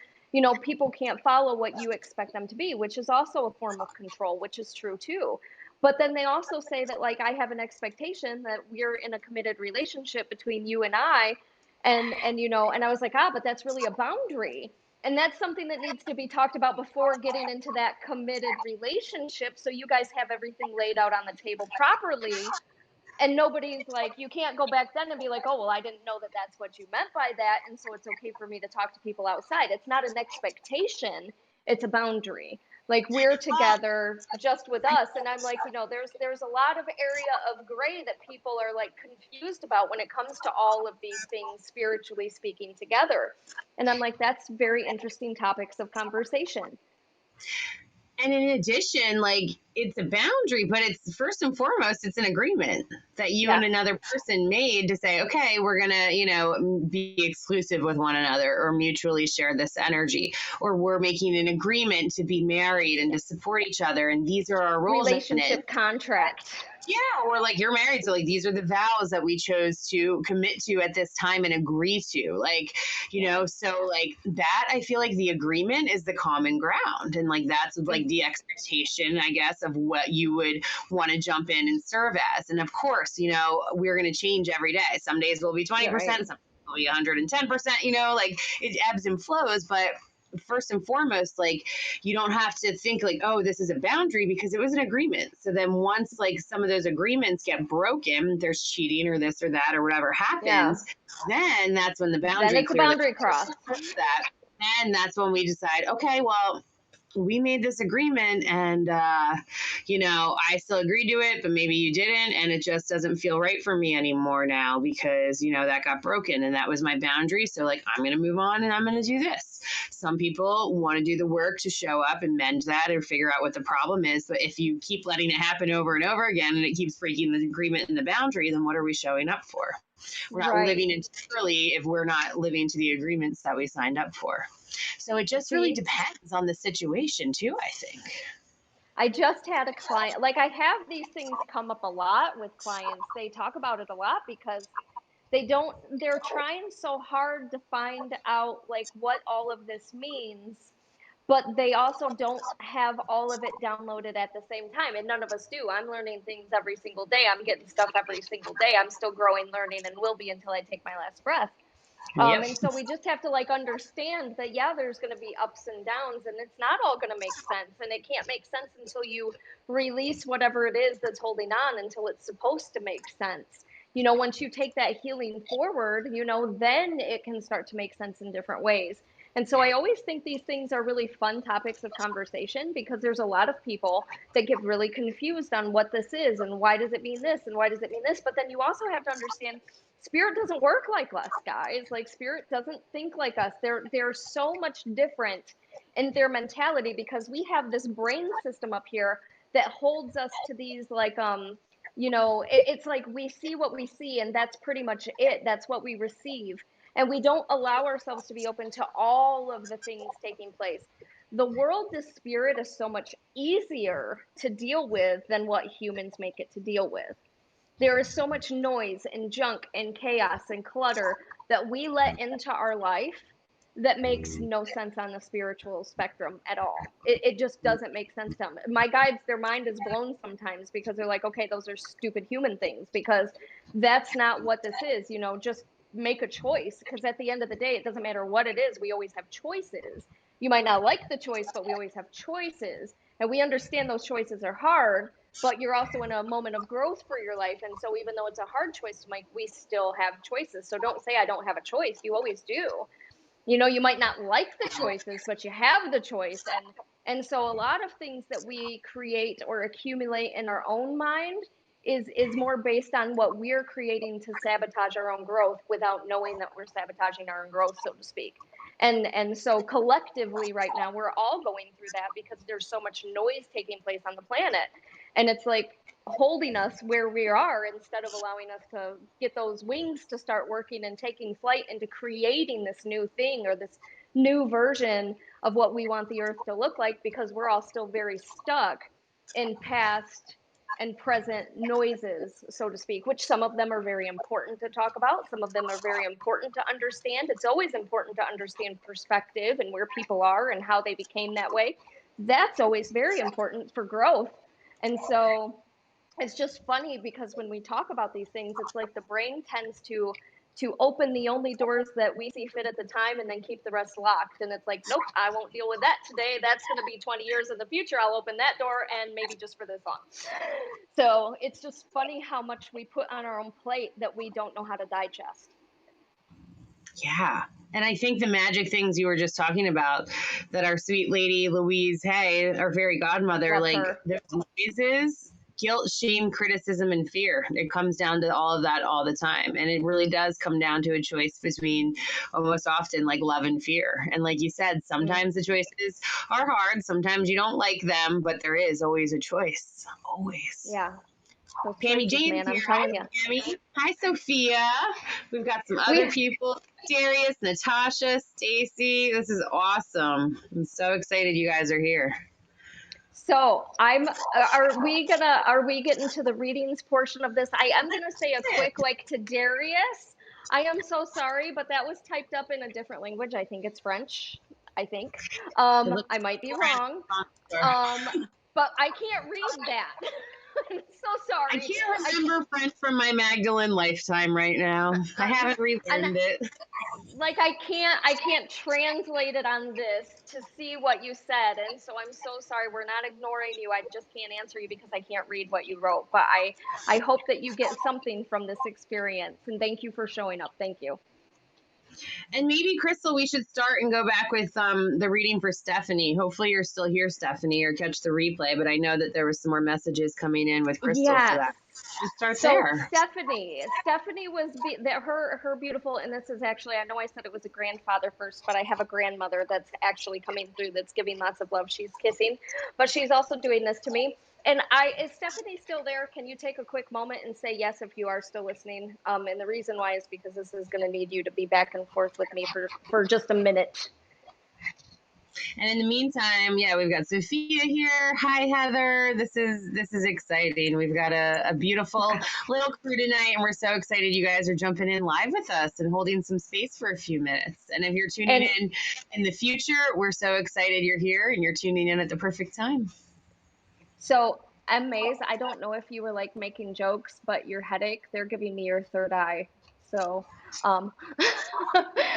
people can't follow what you expect them to be, which is also a form of control, which is true too. But then they also say that like I have an expectation that we're in a committed relationship between you and I, and I was like, but that's really a boundary. And that's something that needs to be talked about before getting into that committed relationship. So you guys have everything laid out on the table properly. And nobody's like, you can't go back then and be like, oh, well, I didn't know that that's what you meant by that. And so it's okay for me to talk to people outside. It's not an expectation, it's a boundary. Like we're together just with us. And I'm like, there's a lot of area of gray that people are like confused about when it comes to all of these things spiritually speaking together. And I'm like, that's very interesting topics of conversation. And in addition, like it's a boundary, but it's first and foremost, it's an agreement that you and Yes. another person made to say, okay, we're going to, be exclusive with one another or mutually share this energy, or we're making an agreement to be married and to support each other. And these are our rules in it. Relationship contract. Yeah, or like you're married, so like these are the vows that we chose to commit to at this time and agree to. Like, so like that I feel like the agreement is the common ground. And like that's like the expectation, I guess, of what you would want to jump in and serve as. And of course, we're gonna change every day. Some days will be 20%, Yeah, right. some will be 110%, like it ebbs and flows, but first and foremost, like you don't have to think like, oh, this is a boundary because it was an agreement. So then once like some of those agreements get broken, there's cheating or this or that or whatever Yeah. happens, then that's when the Then boundary it's a clearly boundary cross. that. And that's when we decide, okay, well, we made this agreement and I still agreed to it, but maybe you didn't, and it just doesn't feel right for me anymore now because that got broken and that was my boundary. So like I'm going to move on and I'm going to do this. Some people want to do the work to show up and mend that or figure out what the problem is, but if you keep letting it happen over and over again and it keeps breaking the agreement and the boundary, then what are we showing up for? We're not Right. living entirely if we're not living to the agreements that we signed up for. So it just really See, depends on the situation, too, I think. I just had a client, like I have these things come up a lot with clients. They talk about it a lot because they're trying so hard to find out like what all of this means, but they also don't have all of it downloaded at the same time. And none of us do. I'm learning things every single day. I'm getting stuff every single day. I'm still growing, learning, and will be until I take my last breath. Yep. And so we just have to like understand that, yeah, there's going to be ups and downs, and it's not all going to make sense. And it can't make sense until you release whatever it is that's holding on until it's supposed to make sense. Once you take that healing forward, then it can start to make sense in different ways. And so I always think these things are really fun topics of conversation because there's a lot of people that get really confused on what this is and why does it mean this and why does it mean this. But then you also have to understand spirit doesn't work like us, guys. Like spirit doesn't think like us. They're so much different in their mentality because we have this brain system up here that holds us to these like it's like we see what we see and that's pretty much it. That's what we receive. And we don't allow ourselves to be open to all of the things taking place. The world to spirit is so much easier to deal with than what humans make it to deal with. There is so much noise and junk and chaos and clutter that we let into our life that makes no sense on the spiritual spectrum at all. It just doesn't make sense to them. My guides, their mind is blown sometimes because they're like, okay, those are stupid human things because that's not what this is. Just make a choice because at the end of the day, it doesn't matter what it is. We always have choices. You might not like the choice, but we always have choices. And we understand those choices are hard, but you're also in a moment of growth for your life. And so even though it's a hard choice to make, we still have choices. So don't say I don't have a choice. You always do. You might not like the choices, but you have the choice. And so a lot of things that we create or accumulate in our own mind is more based on what we're creating to sabotage our own growth without knowing that we're sabotaging our own growth, so to speak. And so collectively right now we're all going through that because there's so much noise taking place on the planet. And it's like holding us where we are instead of allowing us to get those wings to start working and taking flight into creating this new thing or this new version of what we want the earth to look like, because we're all still very stuck in past and present noises, so to speak, which some of them are very important to talk about. Some of them are very important to understand. It's always important to understand perspective and where people are and how they became that way. That's always very important for growth. And so it's just funny because when we talk about these things, it's like the brain tends to open the only doors that we see fit at the time and then keep the rest locked. And it's like, nope, I won't deal with that today. That's going to be 20 years in the future. I'll open that door and maybe just for this long. So it's just funny how much we put on our own plate that we don't know how to digest. Yeah. And I think the magic things you were just talking about that our sweet lady Louise Hay, our fairy godmother, Love like her. there's noises, guilt, shame, criticism, and fear. It comes down to all of that all the time. And it really does come down to a choice between almost often like love and fear. And like you said, sometimes the choices are hard. Sometimes you don't like them, but there is always a choice. Always. Yeah. Those Pammy choices, Jane's man, here. I'm Hi, telling you. Pammy. Hi, Sophia. We've got some other We people. Darius, Natasha, Stacy. This is awesome. I'm so excited you guys are here. So are we getting to the readings portion of this? I am gonna say a quick like to Darius. I am so sorry, but that was typed up in a different language. I think it's French. I think. It looks I might be French wrong. sponsor. Um, but I can't read that. I'm so I sorry. can't I remember French from my Magdalene lifetime right now. I haven't and relearned it. like I can't translate it on this to see what you said, and so I'm so sorry. We're not ignoring you. I just can't answer you because I can't read what you wrote, but I hope that you get something from this experience, and thank you for showing up. Thank you. And maybe Crystal, we should start and go back with the reading for Stephanie. Hopefully you're still here, Stephanie, or catch the replay. But I know that there was some more messages coming in with Crystal for Yes. that. Just start So there. Stephanie was her beautiful, and this is actually, I know I said it was a grandfather first, but I have a grandmother that's actually coming through that's giving lots of love. She's kissing, but she's also doing this to me. And is Stephanie still there? Can you take a quick moment and say yes if you are still listening? And the reason why is because this is going to need you to be back and forth with me for just a minute. And in the meantime, yeah, we've got Sophia here. Hi, Heather. This is exciting. We've got a beautiful little crew tonight, and we're so excited you guys are jumping in live with us and holding some space for a few minutes. And if you're tuning And in the future, we're so excited you're here and you're tuning in at the perfect time. so, Maze, I don't know if you were like making jokes, but your headache, they're giving me your third eye. So, um,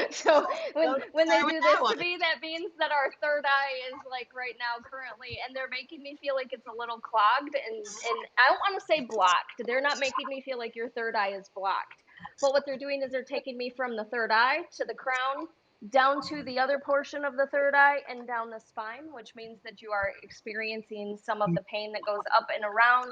so when they Start with do that this one. to me, that means that our third eye is like right now currently, and they're making me feel like it's a little clogged, and I don't want to say blocked. They're not making me feel like your third eye is blocked, but what they're doing is they're taking me from the third eye to the crown, down to the other portion of the third eye and down the spine, which means that you are experiencing some of the pain that goes up and around,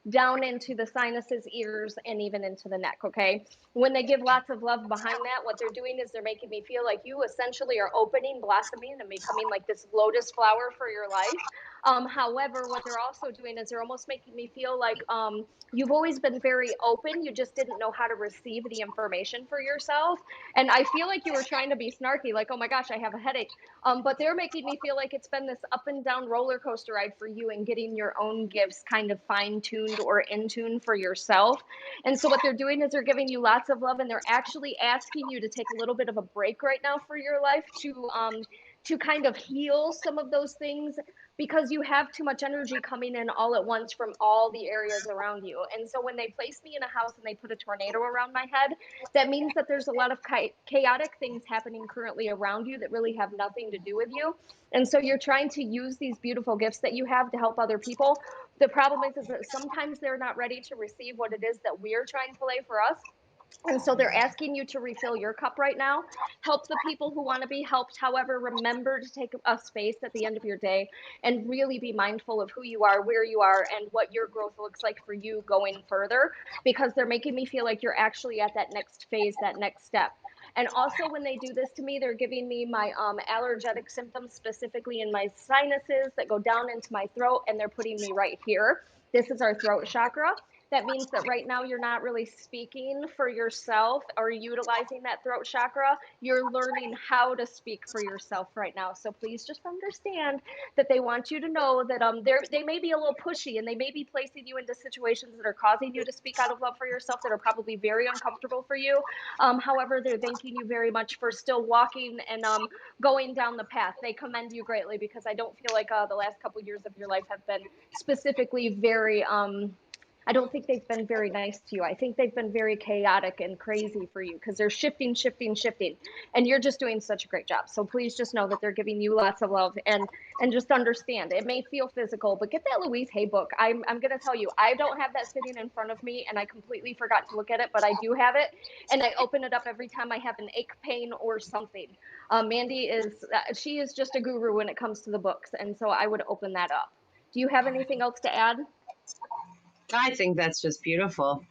down into the sinuses, ears, and even into the neck. Okay. When they give lots of love behind that, what they're doing is they're making me feel like you essentially are opening, blossoming, and becoming like this lotus flower for your life. However, what they're also doing is they're almost making me feel like you've always been very open. You just didn't know how to receive the information for yourself. And I feel like you were trying to be snarky, like, oh my gosh, I have a headache. But they're making me feel like it's been this up and down roller coaster ride for you and getting your own gifts kind of fine tuned or in tune for yourself. And so what they're doing is they're giving you lots of love, and they're actually asking you to take a little bit of a break right now for your life to kind of heal some of those things, because you have too much energy coming in all at once from all the areas around you. And so when they place me in a house and they put a tornado around my head, that means that there's a lot of chaotic things happening currently around you that really have nothing to do with you. And so you're trying to use these beautiful gifts that you have to help other people. The problem is that sometimes they're not ready to receive what it is that we're trying to lay for us. And so they're asking you to refill your cup right now, help the people who want to be helped. However, remember to take a space at the end of your day and really be mindful of who you are, where you are, and what your growth looks like for you going further, because they're making me feel like you're actually at that next phase, that next step. And also, when they do this to me, they're giving me my allergenic symptoms, specifically in my sinuses that go down into my throat, and they're putting me right here. This is our throat chakra. That means that right now you're not really speaking for yourself or utilizing that throat chakra. You're learning how to speak for yourself right now. So please just understand that they want you to know that they may be a little pushy, and they may be placing you into situations that are causing you to speak out of love for yourself that are probably very uncomfortable for you. However, they're thanking you very much for still walking and going down the path. They commend you greatly, because I don't feel like the last couple years of your life have been specifically very I don't think they've been very nice to you. I think they've been very chaotic and crazy for you, because they're shifting, shifting, shifting, and you're just doing such a great job. So please just know that they're giving you lots of love, and just understand it may feel physical, but get that Louise Hay book. I'm going to tell you, I don't have that sitting in front of me, and I completely forgot to look at it, but I do have it, and I open it up every time I have an ache, pain, or something. Mandy she is just a guru when it comes to the books, and so I would open that up. Do you have anything else to add? I think that's just beautiful.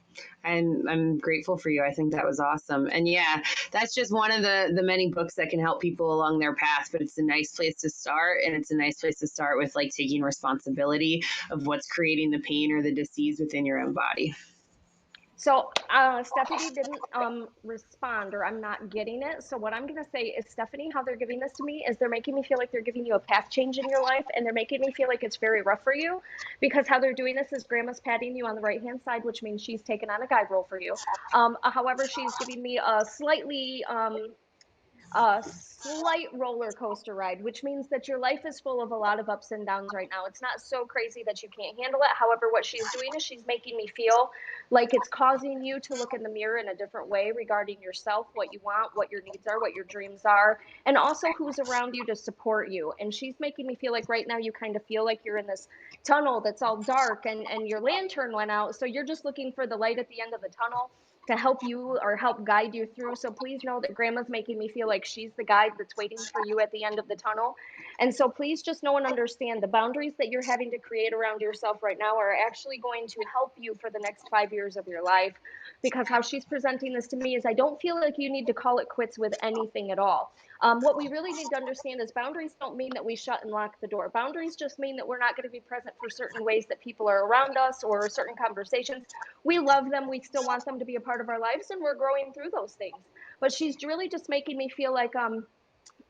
And I'm grateful for you. I think that was awesome. And yeah, that's just one of the many books that can help people along their path. But it's a nice place to start. And it's a nice place to start with like taking responsibility of what's creating the pain or the disease within your own body. So Stephanie didn't respond, or I'm not getting it. So what I'm going to say is, Stephanie, how they're giving this to me is they're making me feel like they're giving you a path change in your life, and they're making me feel like it's very rough for you, because how they're doing this is Grandma's patting you on the right hand side, which means she's taken on a guide role for you. However, she's giving me a slight roller coaster ride, which means that your life is full of a lot of ups and downs right now. It's not so crazy that you can't handle it. However, what she's doing is she's making me feel like it's causing you to look in the mirror in a different way regarding yourself, what you want, what your needs are, what your dreams are, and also who's around you to support you. And she's making me feel like right now you kind of feel like you're in this tunnel that's all dark, and your lantern went out. So you're just looking for the light at the end of the tunnel to help you or help guide you through. So please know that Grandma's making me feel like she's the guide that's waiting for you at the end of the tunnel. And so please just know and understand the boundaries that you're having to create around yourself right now are actually going to help you for the next 5 years of your life. Because how she's presenting this to me is, I don't feel like you need to call it quits with anything at all. What we really need to understand is boundaries don't mean that we shut and lock the door. Boundaries just mean that we're not going to be present for certain ways that people are around us or certain conversations. We love them. We still want them to be a part of our lives, and we're growing through those things. But she's really just making me feel like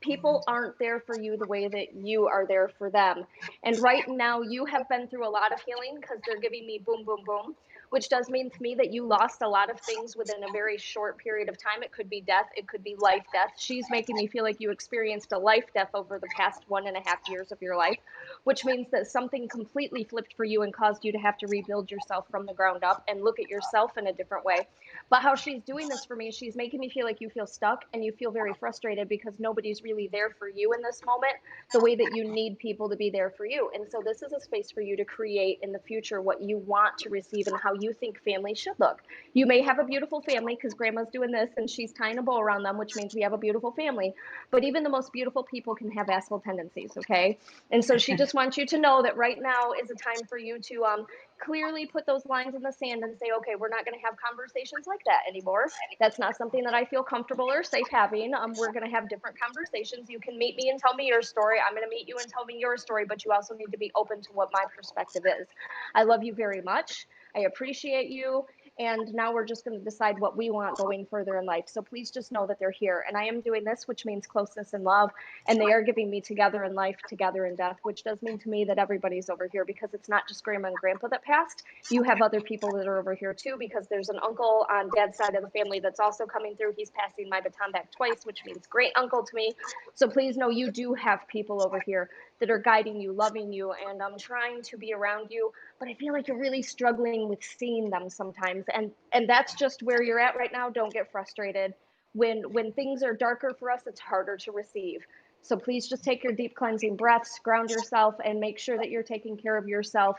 people aren't there for you the way that you are there for them. And right now, you have been through a lot of healing because they're giving me boom, boom, boom, which does mean to me that you lost a lot of things within a very short period of time. It could be death, it could be life death. She's making me feel like you experienced a life death over the past 1.5 years of your life, which means that something completely flipped for you and caused you to have to rebuild yourself from the ground up and look at yourself in a different way. But how she's doing this for me, she's making me feel like you feel stuck and you feel very frustrated because nobody's really there for you in this moment the way that you need people to be there for you. And so this is a space for you to create in the future what you want to receive and how you think family should look. You may have a beautiful family because grandma's doing this and she's tying a bow around them, which means we have a beautiful family. But even the most beautiful people can have asshole tendencies, okay? And so she just wants you to know that right now is a time for you to clearly put those lines in the sand and say, okay, we're not going to have conversations like that anymore. That's not something that I feel comfortable or safe having. We're going to have different conversations. You can meet me and tell me your story. I'm going to meet you and tell me your story, but you also need to be open to what my perspective is. I love you very much. I appreciate you. And now we're just going to decide what we want going further in life. So please just know that they're here. And I am doing this, which means closeness and love. And they are giving me together in life, together in death, which does mean to me that everybody's over here because it's not just grandma and grandpa that passed. You have other people that are over here too, because there's an uncle on dad's side of the family that's also coming through. He's passing my baton back twice, which means great uncle to me. So please know you do have people over here that are guiding you, loving you, and I'm trying to be around you. But I feel like you're really struggling with seeing them sometimes, and that's just where you're at right now. Don't get frustrated. When things are darker for us, it's harder to receive. So please just take your deep cleansing breaths, ground yourself, and make sure that you're taking care of yourself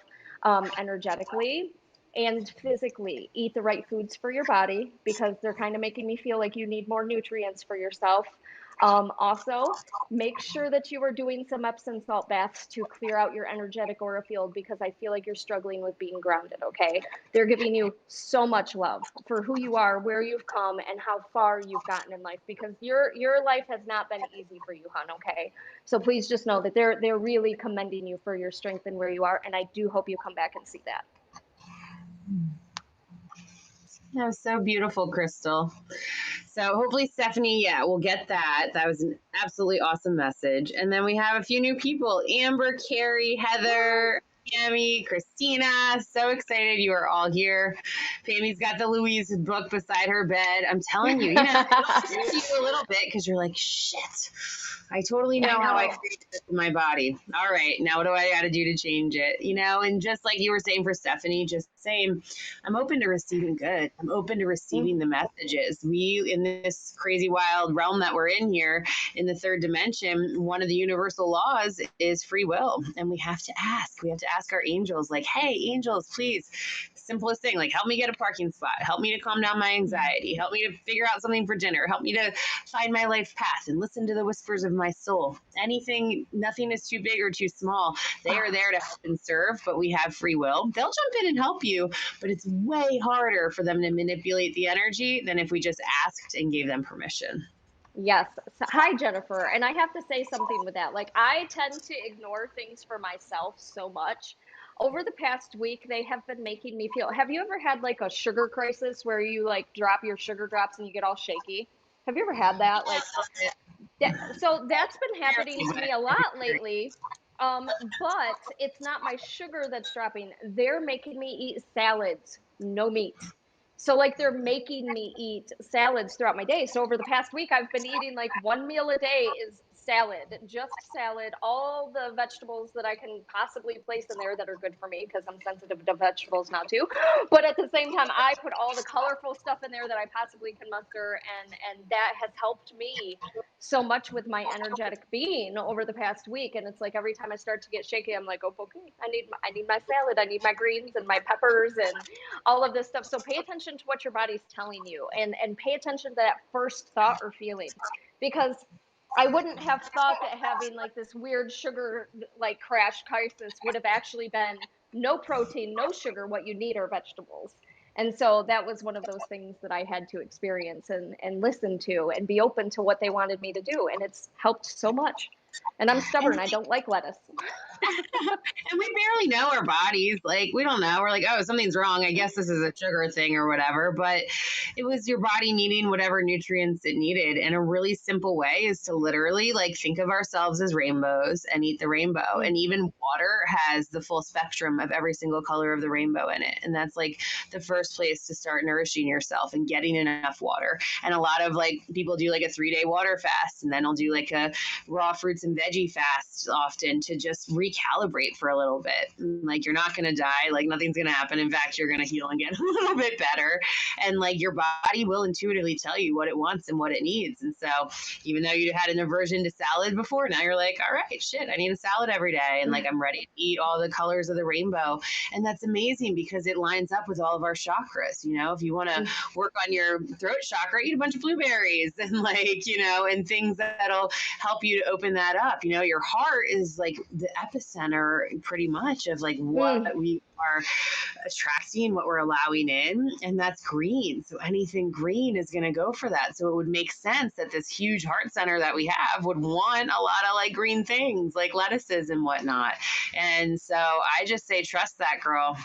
energetically and physically. Eat the right foods for your body because they're kind of making me feel like you need more nutrients for yourself. Also, make sure that you are doing some Epsom salt baths to clear out your energetic aura field because I feel like you're struggling with being grounded, okay? They're giving you so much love for who you are, where you've come, and how far you've gotten in life because your life has not been easy for you, hon, okay? So please just know that they're really commending you for your strength and where you are, and I do hope you come back and see that. That was so beautiful, Crystal. So hopefully Stephanie, yeah, we'll get that. That was an absolutely awesome message. And then we have a few new people: Amber, Carrie, Heather, Pammy, Christina. So excited you are all here. Pammy's got the Louise book beside her bed. I'm telling you, it'll hurt you a little bit because you're like, shit. I totally know how I created this in my body. All right, now what do I got to do to change it? And just like you were saying for Stephanie, just same. I'm open to receiving good. I'm open to receiving the messages. We, in this crazy wild realm that we're in here, in the third dimension, one of the universal laws is free will. And we have to ask. We have to ask our angels, like, hey, angels, please. Simplest thing, like, help me get a parking spot. Help me to calm down my anxiety. Help me to figure out something for dinner. Help me to find my life path and listen to the whispers of my soul. Anything, nothing is too big or too small. They are there to help and serve, but we have free will. They'll jump in and help you, but it's way harder for them to manipulate the energy than if we just asked and gave them permission. Yes. So, hi, Jennifer. And I have to say something with that. Like, I tend to ignore things for myself so much. Over the past week, they have been making me feel. Have you ever had like a sugar crisis where you like drop your sugar drops and you get all shaky? Have you ever had that? Like, so that's been happening to me a lot lately. But it's not my sugar that's dropping. They're making me eat salads, no meat. So like they're making me eat salads throughout my day. So over the past week, I've been eating like one meal a day is salad, just salad, all the vegetables that I can possibly place in there that are good for me because I'm sensitive to vegetables now too. But at the same time, I put all the colorful stuff in there that I possibly can muster, and that has helped me so much with my energetic being over the past week. And it's like every time I start to get shaky, I'm like, oh, okay, I need my salad, I need my greens and my peppers and all of this stuff. So pay attention to what your body's telling you, and pay attention to that first thought or feeling, because I wouldn't have thought that having like this weird sugar like crash crisis would have actually been no protein, no sugar. What you need are vegetables. And so that was one of those things that I had to experience and listen to and be open to what they wanted me to do. And it's helped so much. And I'm And stubborn. I don't like lettuce. and we barely know our bodies. Like, we don't know. We're like, oh, something's wrong. I guess this is a sugar thing or whatever. But it was your body needing whatever nutrients it needed. And a really simple way is to literally like think of ourselves as rainbows and eat the rainbow. Mm. And even water has the full spectrum of every single color of the rainbow in it. And that's like the first place to start nourishing yourself and getting enough water. And a lot of like people do like a 3-day water fast, and then I'll do like a raw fruits and veggie fast often to just recalibrate for a little bit. Like, you're not going to die. Like, nothing's going to happen. In fact, you're going to heal and get a little bit better. And like, your body will intuitively tell you what it wants and what it needs. And so even though you had an aversion to salad before, now you're like, all right, shit, I need a salad every day. And like, I'm ready to eat all the colors of the rainbow. And that's amazing because it lines up with all of our chakras. You know, if you want to work on your throat chakra, eat a bunch of blueberries and like, you know, and things that'll help you to open that up. You know, your heart is like the epicenter pretty much of like what we are attracting, what we're allowing in, and that's green. So anything green is going to go for that. So it would make sense that this huge heart center that we have would want a lot of like green things like lettuces and whatnot. And so I just say, trust that, girl.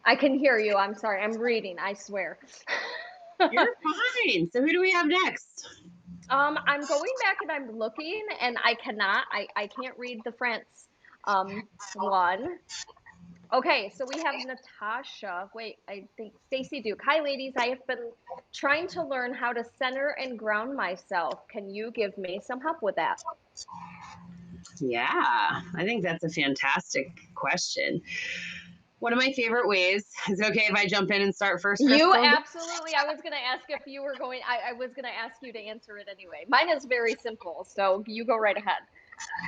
I can hear you. I'm sorry. I'm reading. I swear. You're fine. So who do we have next? I'm going back and I'm looking, and I cannot. I can't read the France one. Okay, so we have Natasha. Wait, I think Stacy Duke. Hi, ladies. I have been trying to learn how to center and ground myself. Can you give me some help with that? Yeah, I think that's a fantastic question. One of my favorite ways, is it okay if I jump in and start first, You Crystal? absolutely. I was going to ask if you were going, I was going to ask you to answer it anyway. Mine is very simple, so you go right ahead.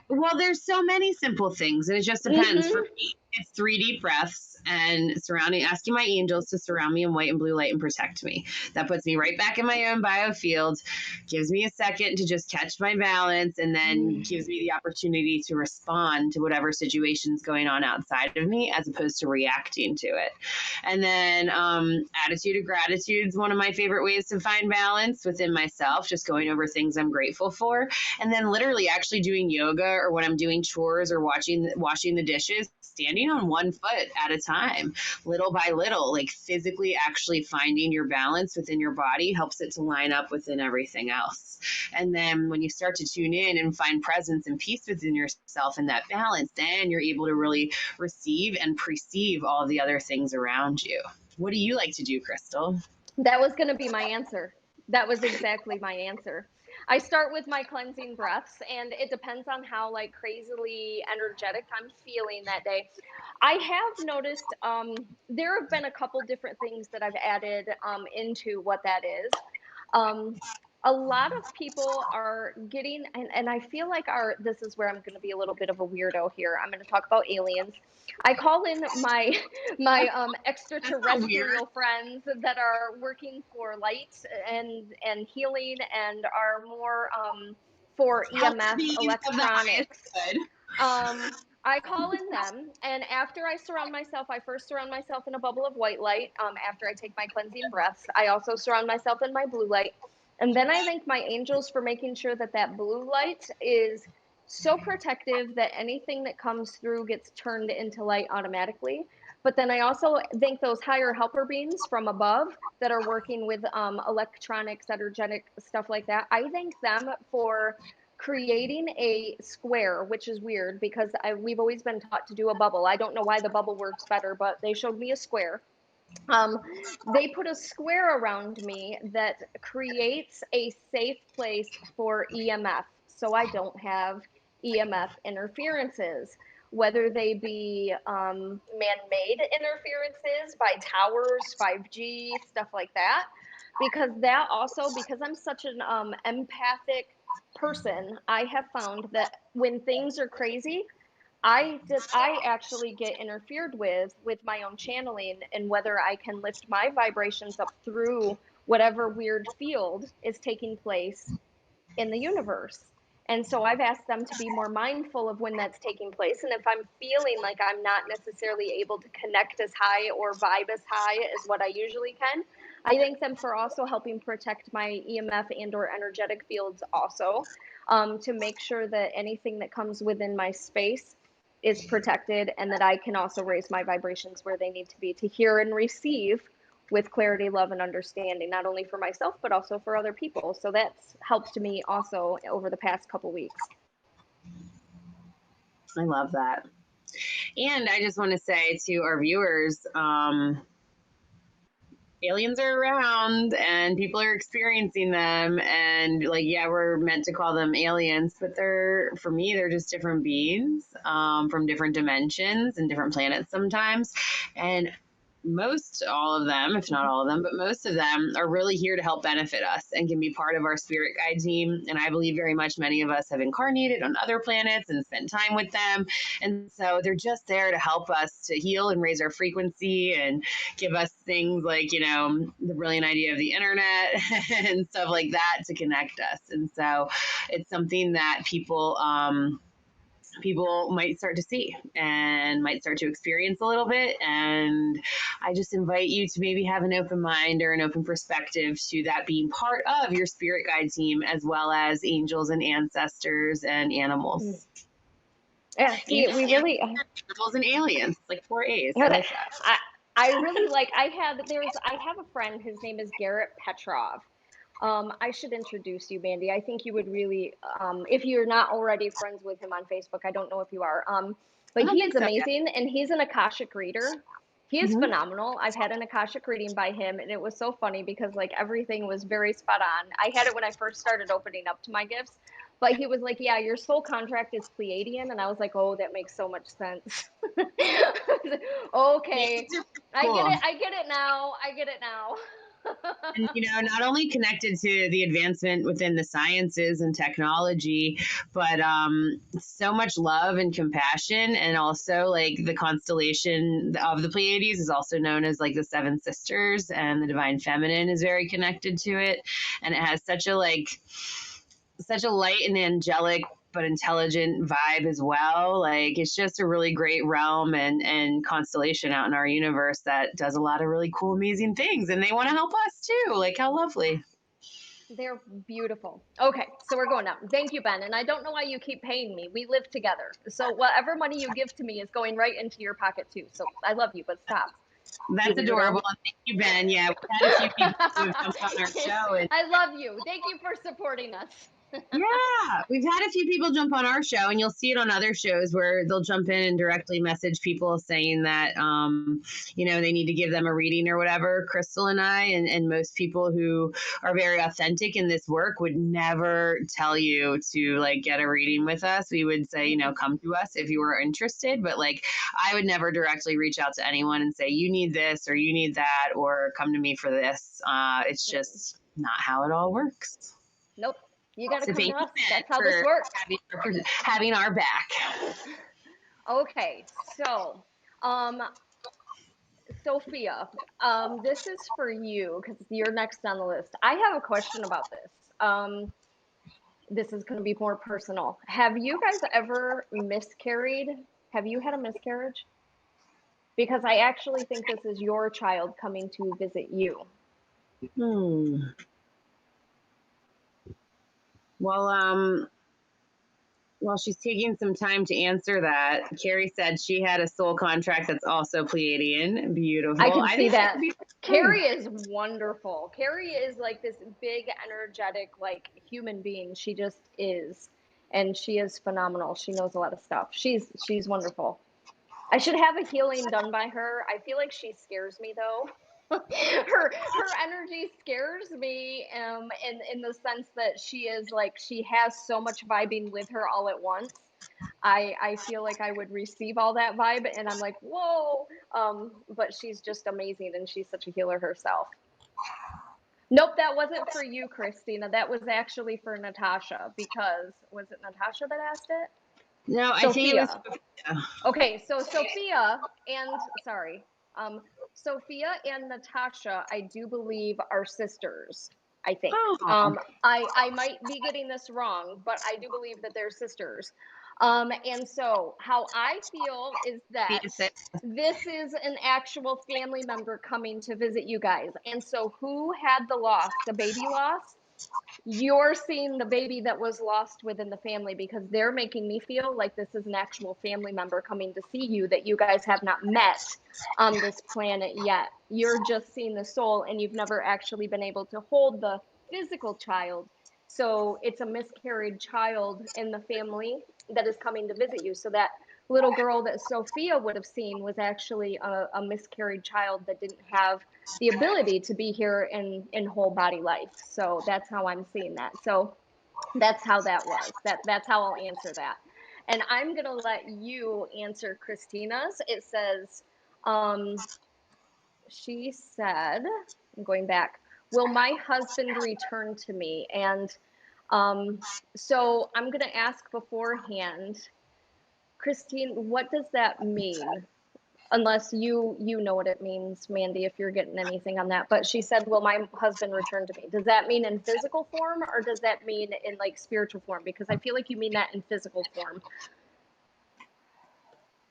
Well, there's so many simple things, and it just depends. For Mm-hmm. me, it's 3 deep breaths and asking my angels to surround me in white and blue light and protect me. That puts me right back in my own biofield, gives me a second to just catch my balance, and then gives me the opportunity to respond to whatever situation's going on outside of me as opposed to reacting to it. And then attitude of gratitude is one of my favorite ways to find balance within myself, just going over things I'm grateful for. And then literally actually doing yoga, or when I'm doing chores or washing the dishes, standing on one foot at a time, little by little, like physically actually finding your balance within your body helps it to line up within everything else. And then when you start to tune in and find presence and peace within yourself and that balance, then you're able to really receive and perceive all the other things around you. What do you like to do, Crystal? That was going to be my answer. That was exactly my answer. I start with my cleansing breaths, and it depends on how like crazily energetic I'm feeling that day. I have noticed there have been a couple different things that I've added into what that is. Um, a lot of people are getting, and I feel like this is where I'm going to be a little bit of a weirdo here. I'm going to talk about aliens. I call in my extraterrestrial friends that are working for light and healing and are more for EMF electronics. I call in them, and after I surround myself, I first surround myself in a bubble of white light. After I take my cleansing breaths, I also surround myself in my blue light, and then I thank my angels for making sure that that blue light is so protective that anything that comes through gets turned into light automatically. But then I also thank those higher helper beings from above that are working with electronics, energetic stuff like that. I thank them for creating a square, which is weird because we've always been taught to do a bubble. I don't know why the bubble works better, but they showed me a square. Um, they put a square around me that creates a safe place for EMF, so I don't have EMF interferences, whether they be man-made interferences by towers, 5G, stuff like that. Because that also, because I'm such an empathic person, I have found that when things are crazy, I actually get interfered with my own channeling and whether I can lift my vibrations up through whatever weird field is taking place in the universe. And so I've asked them to be more mindful of when that's taking place. And if I'm feeling like I'm not necessarily able to connect as high or vibe as high as what I usually can, I thank them for also helping protect my EMF and or energetic fields also, to make sure that anything that comes within my space is protected, and that I can also raise my vibrations where they need to be to hear and receive with clarity, love, and understanding, not only for myself, but also for other people. So that's helped me also over the past couple weeks. I love that. And I just want to say to our viewers, aliens are around and people are experiencing them, and like, yeah, we're meant to call them aliens, but for me they're just different beings, from different dimensions and different planets sometimes. And most all of them, if not all of them, but most of them are really here to help benefit us and can be part of our spirit guide team. And I believe very much many of us have incarnated on other planets and spent time with them. And so they're just there to help us to heal and raise our frequency and give us things like, the brilliant idea of the internet and stuff like that to connect us. And so it's something that people might start to see and might start to experience a little bit. And I just invite you to maybe have an open mind or an open perspective to that being part of your spirit guide team, as well as angels and ancestors and animals. Yeah, see, we really Animals and aliens, like 4 A's. I I, like that. I really like. I have a friend. His name is Garrett Petrov. I should introduce you, Mandy. I think you would really, if you're not already friends with him on Facebook, I don't know if you are. But I don't he think is so yet. amazing, and he's an Akashic reader. He is Mm-hmm. phenomenal. I've had an Akashic reading by him, and it was so funny because like everything was very spot on. I had it when I first started opening up to my gifts, but he was like, "Yeah, your soul contract is Pleiadian," and I was like, "Oh, that makes so much sense." Okay, I get Cool. it. I get it now. I get it now. And not only connected to the advancement within the sciences and technology, but so much love and compassion. And also, like, the constellation of the Pleiades is also known as like the Seven Sisters, and the divine feminine is very connected to it. And it has such a light and angelic but intelligent vibe as well. Like, it's just a really great realm and constellation out in our universe that does a lot of really cool, amazing things. And they want to help us too. Like, how lovely. They're beautiful. Okay, so we're going now. Thank you, Ben. And I don't know why you keep paying me. We live together. So whatever money you give to me is going right into your pocket too. So I love you, but stop. That's adorable. And thank you, Ben. Yeah, we've had a few people who have jumped on our show. And I love you. Thank you for supporting us. yeah, we've had a few people jump on our show, and you'll see it on other shows where they'll jump in and directly message people saying that, they need to give them a reading or whatever. Crystal and I, and most people who are very authentic in this work would never tell you to like get a reading with us. We would say, come to us if you were interested, but like, I would never directly reach out to anyone and say, you need this or you need that, or come to me for this. It's just not how it all works. Nope. You got to come to us. That's how for this works. having our back. Okay, so Sophia, this is for you because you're next on the list. I have a question about this. This is going to be more personal. Have you guys ever miscarried? Have you had a miscarriage? Because I actually think this is your child coming to visit you. Well, while she's taking some time to answer that, Carrie said she had a soul contract that's also Pleiadian. Beautiful. I can see that. Carrie is wonderful. Carrie is like this big, energetic, like human being. She just is, and she is phenomenal. She knows a lot of stuff. She's wonderful. I should have a healing done by her. I feel like she scares me though. her energy scares me in the sense that she has so much vibing with her all at once. I feel like I would receive all that vibe and I'm like, whoa. But she's just amazing and she's such a healer herself. Nope, that wasn't for you, Christina. That was actually for Natasha, because was it Natasha that asked it? No, Sophia. I think it was Sophia. Okay, so Sophia and Natasha, I do believe are sisters. I think. Oh, I might be getting this wrong, but I do believe that they're sisters. And so how I feel is happy that to say. this is an actual family member coming to visit you guys. And so who had the loss, the baby loss? You're seeing the baby that was lost within the family because they're making me feel like this is an actual family member coming to see you that you guys have not met on this planet yet. You're just seeing the soul and you've never actually been able to hold the physical child. So it's a miscarried child in the family that is coming to visit you. So that little girl that Sophia would have seen was actually a miscarried child that didn't have the ability to be here in whole body life. So that's how I'm seeing that. So that's how that was. That's how I'll answer that. And I'm gonna let you answer Christina's. It says, um, she said, I'm going back, will my husband return to me? And um, so I'm gonna ask beforehand, Christine, what does that mean? Unless you know what it means, Mandy, if you're getting anything on that. But she said, will my husband return to me? Does that mean in physical form or does that mean in like spiritual form? Because I feel like you mean that in physical form.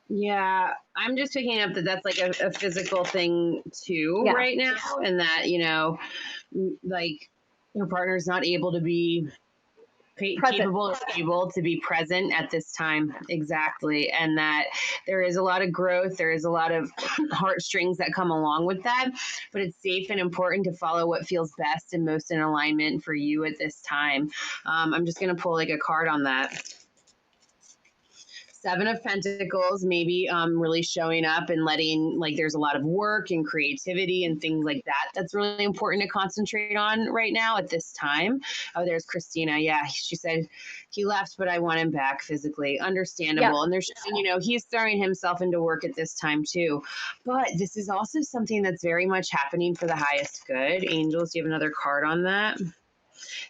Yeah, I'm just picking up that that's like a physical thing too Yeah, right now, and that like your partner's not able to be present. capable or able to be present at this time exactly, and that there is a lot of growth, there is a lot of heartstrings that come along with that, but it's safe and important to follow what feels best and most in alignment for you at this time. I'm just going to pull like a card on that. Seven of Pentacles, maybe really showing up and letting, like, there's a lot of work and creativity and things like that. That's really important to concentrate on right now at this time. Oh, there's Christina. Yeah, she said he left, but I want him back physically. Yep. Understandable. And there's, he's throwing himself into work at this time too. But this is also something that's very much happening for the highest good. Angels, do you have another card on that?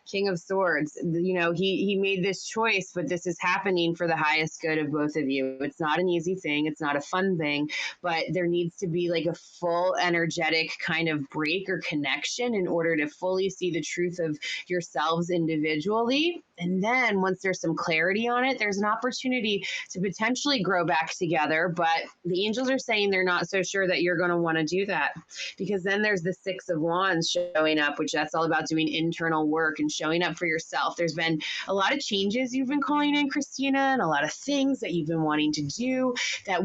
King of Swords. He made this choice, but this is happening for the highest good of both of you. It's not an easy thing. It's not a fun thing, but there needs to be like a full energetic kind of break or connection in order to fully see the truth of yourselves individually. And then once there's some clarity on it, there's an opportunity to potentially grow back together. But the angels are saying they're not so sure that you're going to want to do that, because then there's the Six of Wands showing up, which that's all about doing internal work and showing up for yourself. There's been a lot of changes you've been calling in, Christina, and a lot of things that you've been wanting to do that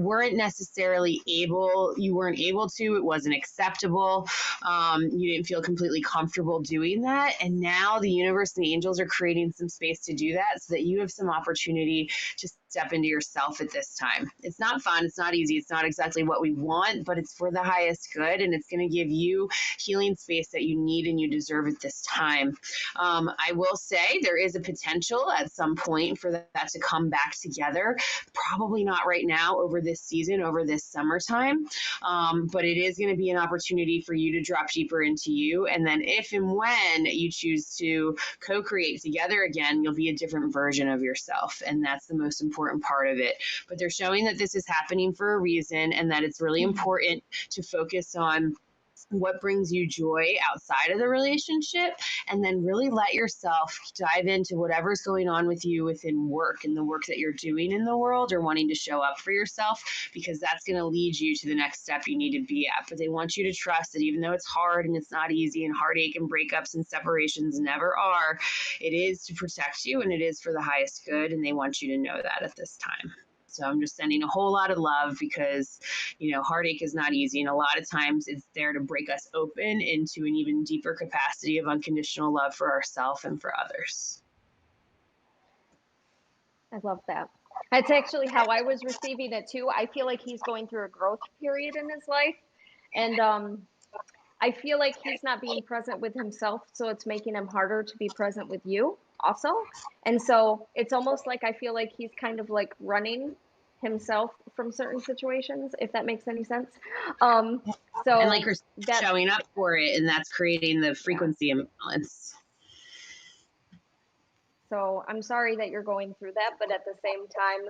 you weren't able to, it wasn't acceptable. You didn't feel completely comfortable doing that. And now the universe and the angels are creating some space to do that so that you have some opportunity to step into yourself at this time. It's not fun. It's not easy. It's not exactly what we want, but it's for the highest good. And it's going to give you healing space that you need and you deserve at this time. I will say there is a potential at some point for that to come back together. Probably not right now over this season, over this summertime. But it is going to be an opportunity for you to drop deeper into you. And then if and when you choose to co-create together again, you'll be a different version of yourself. And that's the most important part of it. But they're showing that this is happening for a reason and that it's really important to focus on what brings you joy outside of the relationship, and then really let yourself dive into whatever's going on with you within work and the work that you're doing in the world or wanting to show up for yourself, because that's going to lead you to the next step you need to be at. But they want you to trust that even though it's hard and it's not easy and heartache and breakups and separations never are, it is to protect you and it is for the highest good, and they want you to know that at this time. So I'm just sending a whole lot of love because, heartache is not easy. And a lot of times it's there to break us open into an even deeper capacity of unconditional love for ourselves and for others. I love that. That's actually how I was receiving it too. I feel like he's going through a growth period in his life. And I feel like he's not being present with himself, so it's making him harder to be present with you also. And so it's almost like I feel like he's kind of like running himself from certain situations, if that makes any sense. Um, And like so you're that's, showing up for it, and that's creating the yeah. frequency imbalance. So I'm sorry that you're going through that, but at the same time,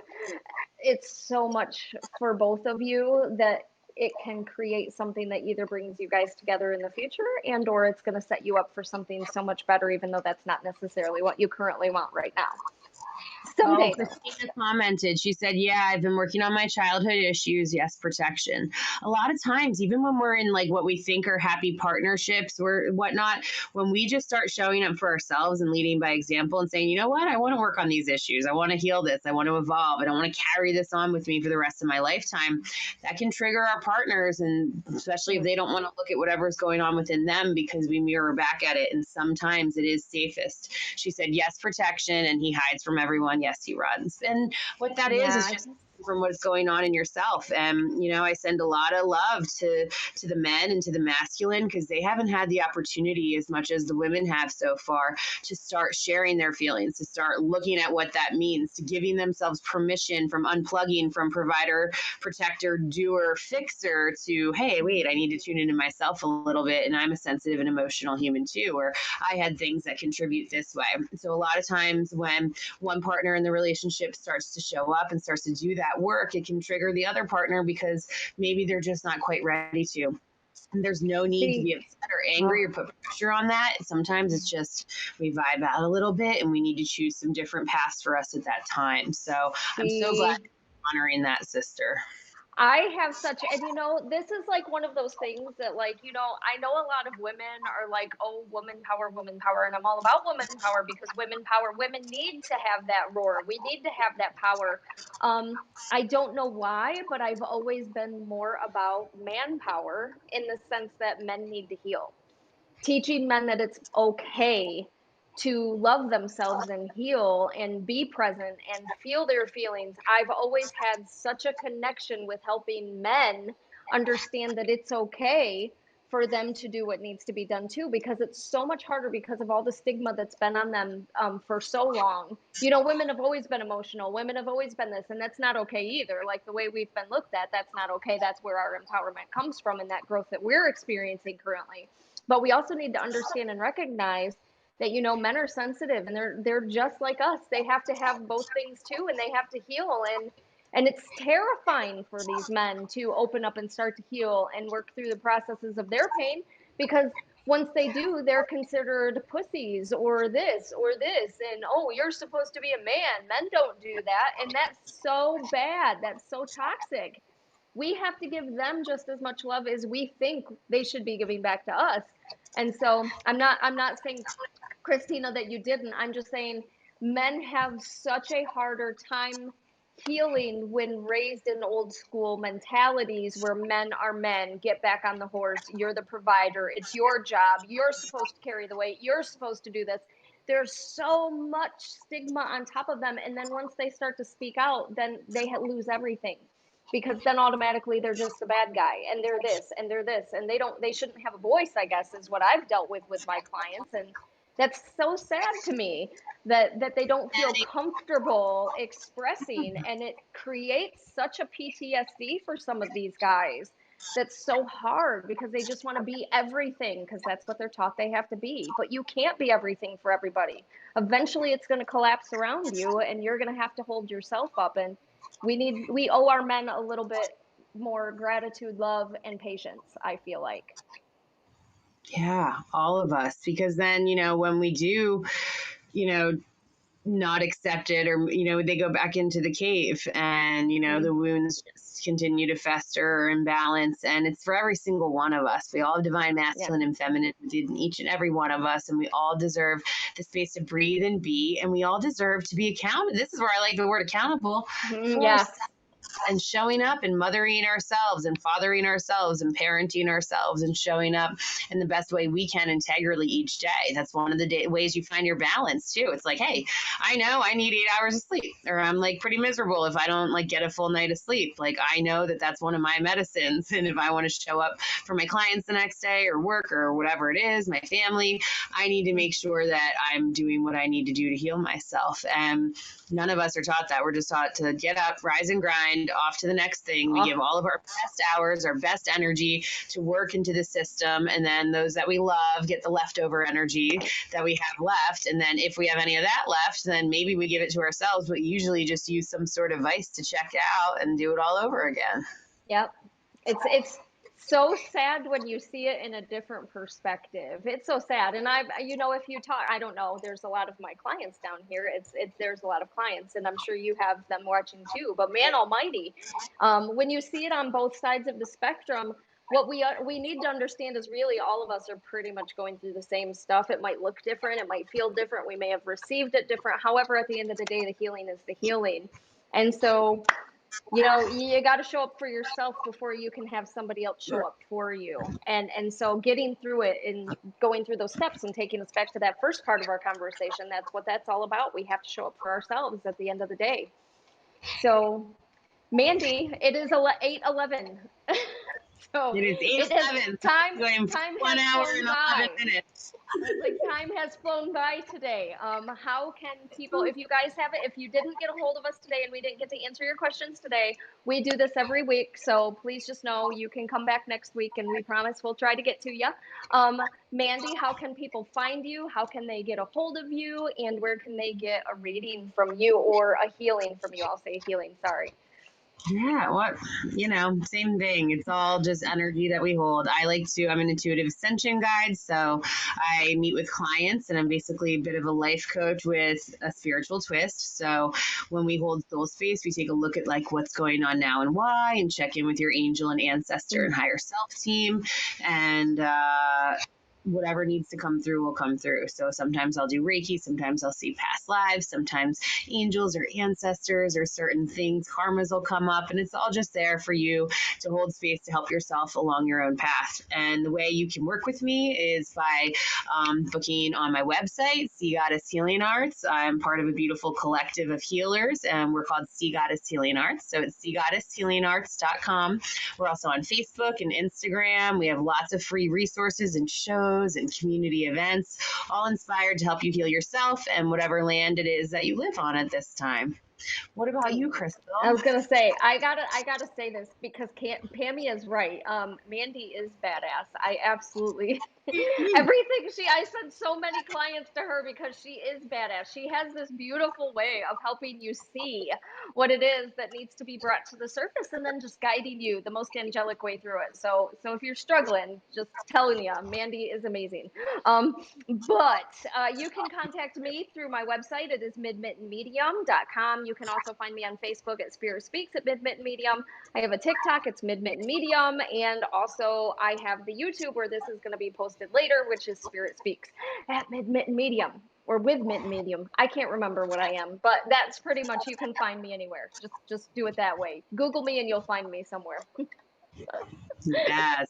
it's so much for both of you that it can create something that either brings you guys together in the future and or it's going to set you up for something so much better, even though that's not necessarily what you currently want right now. Oh, Someday though. Christina commented. She said, "Yeah, I've been working on my childhood issues. Yes, protection. A lot of times, even when we're in like what we think are happy partnerships or whatnot, when we just start showing up for ourselves and leading by example and saying, you know what, I want to work on these issues. I want to heal this. I want to evolve. I don't want to carry this on with me for the rest of my lifetime. That can trigger our partners, and especially if they don't want to look at whatever's going on within them because we mirror back at it. And sometimes it is safest." She said, "Yes, protection," and he hides from everyone. Yes, he runs. And what that is Yeah. just from what's going on in yourself. And I send a lot of love to the men and to the masculine because they haven't had the opportunity as much as the women have so far to start sharing their feelings, to start looking at what that means, to giving themselves permission from unplugging from provider, protector, doer, fixer to, hey, wait, I need to tune into myself a little bit, and I'm a sensitive and emotional human too, or I had things that contribute this way. So a lot of times when one partner in the relationship starts to show up and starts to do that work, it can trigger the other partner because maybe they're just not quite ready to. And there's no need to See, be upset or oh, angry or put pressure on that. Sometimes it's just we vibe out a little bit and we need to choose some different paths for us at that time. So I'm so glad see, you're honoring that, sister. I have such, and this is like one of those things that, like, I know a lot of women are like, oh, woman power. And I'm all about woman power because women power, women need to have that roar. We need to have that power. I don't know why, but I've always been more about manpower in the sense that men need to heal, teaching men that it's okay to love themselves and heal and be present and feel their feelings. I've always had such a connection with helping men understand that it's okay for them to do what needs to be done too, because it's so much harder because of all the stigma that's been on them for so long. Women have always been emotional, women have always been this, and that's not okay either. Like the way we've been looked at, that's not okay. That's where our empowerment comes from and that growth that we're experiencing currently. But we also need to understand and recognize that men are sensitive and they're just like us. They have to have both things too, and they have to heal. And it's terrifying for these men to open up and start to heal and work through the processes of their pain, because once they do, they're considered pussies or this, and oh, you're supposed to be a man. Men don't do that, and that's so bad. That's so toxic. We have to give them just as much love as we think they should be giving back to us. And so I'm not saying, Christina, that you didn't. I'm just saying men have such a harder time healing when raised in old school mentalities where men are men, get back on the horse, you're the provider, it's your job, you're supposed to carry the weight, you're supposed to do this. There's so much stigma on top of them, and then once they start to speak out, then they lose everything, because then automatically they're just the bad guy and they're this and they're this, and they shouldn't have a voice, I guess, is what I've dealt with my clients. And that's so sad to me that they don't feel comfortable expressing, and it creates such a PTSD for some of these guys. That's so hard because they just want to be everything because that's what they're taught they have to be. But you can't be everything for everybody. Eventually it's going to collapse around you and you're going to have to hold yourself up. And we owe our men a little bit more gratitude, love, and patience, I feel like. Yeah, all of us. Because then, when we do, you know, not accepted, or they go back into the cave and Mm, the wounds just continue to fester or imbalance, and it's for every single one of us. We all have divine yeah. masculine and feminine within each and every one of us, and we all deserve the space to breathe and be, and we all deserve to be accountable. This is where I like the word accountable for Yeah. and showing up and mothering ourselves and fathering ourselves and parenting ourselves and showing up in the best way we can integrally each day. That's one of the ways you find your balance too. It's like, hey, I know I need 8 hours of sleep, or I'm like pretty miserable if I don't like get a full night of sleep. Like I know that that's one of my medicines. And if I want to show up for my clients the next day or work or whatever it is, my family, I need to make sure that I'm doing what I need to do to heal myself. And none of us are taught that. We're just taught to get up, rise and grind, off to the next thing. We Oh, give all of our best hours, our best energy to work into the system. And then those that we love get the leftover energy that we have left. And then if we have any of that left, then maybe we give it to ourselves, but usually just use some sort of vice to check out and do it all over again. yep. It's so sad when you see it in a different perspective. It's so sad. And if you talk, I don't know, there's a lot of my clients down here. There's a lot of clients, and I'm sure you have them watching too. But man almighty, when you see it on both sides of the spectrum, what we need to understand is really all of us are pretty much going through the same stuff. It might look different, it might feel different, we may have received it different. However, at the end of the day, the healing is the healing. And so you got to show up for yourself before you can have somebody else show up for you. And so getting through it and going through those steps and taking us back to that first part of our conversation, that's what that's all about. We have to show up for ourselves at the end of the day. So, Mandy, it is 8:11. So It is it is 8:11. time. Going Time 1 has hour flown and by. 11 minutes. Like time has flown by today. How can people, if you guys have it, if you didn't get a hold of us today and we didn't get to answer your questions today, we do this every week. So please just know you can come back next week and we promise we'll try to get to you. Mandy, how can people find you? How can they get a hold of you? And where can they get a reading from you or a healing from you? I'll say healing, sorry. Yeah, same thing. It's all just energy that we hold. I'm an intuitive ascension guide. So I meet with clients and I'm basically a bit of a life coach with a spiritual twist. So when we hold soul space, we take a look at like what's going on now and why, and check in with your angel and ancestor and higher self team. And, whatever needs to come through will come through. So sometimes I'll do Reiki, sometimes I'll see past lives, sometimes angels or ancestors or certain things, karmas will come up, and it's all just there for you to hold space to help yourself along your own path. And the way you can work with me is by booking on my website, Sea Goddess Healing Arts. I'm part of a beautiful collective of healers, and we're called Sea Goddess Healing Arts. So it's seagoddesshealingarts.com. We're also on Facebook and Instagram. We have lots of free resources and shows and community events, all inspired to help you heal yourself and whatever land it is that you live on at this time. What about you, Crystal? I was gonna say I gotta say this because Pammy is right. Mandy is badass. I absolutely everything I sent so many clients to her because she is badass. She has this beautiful way of helping you see what it is that needs to be brought to the surface and then just guiding you the most angelic way through it. So if you're struggling, just telling you, Mandy is amazing. But you can contact me through my website. It is midmittenmedium.com. You can also find me on Facebook at Spirit Speaks at Midmitten Medium. I have a TikTok, it's Midmitten Medium. And also I have the YouTube where this is going to be posted later, which is Spirit Speaks at Midmitten Medium or with Mitten Medium. I can't remember what I am, but that's pretty much, you can find me anywhere. Just do it that way. Google me and you'll find me somewhere. Yes.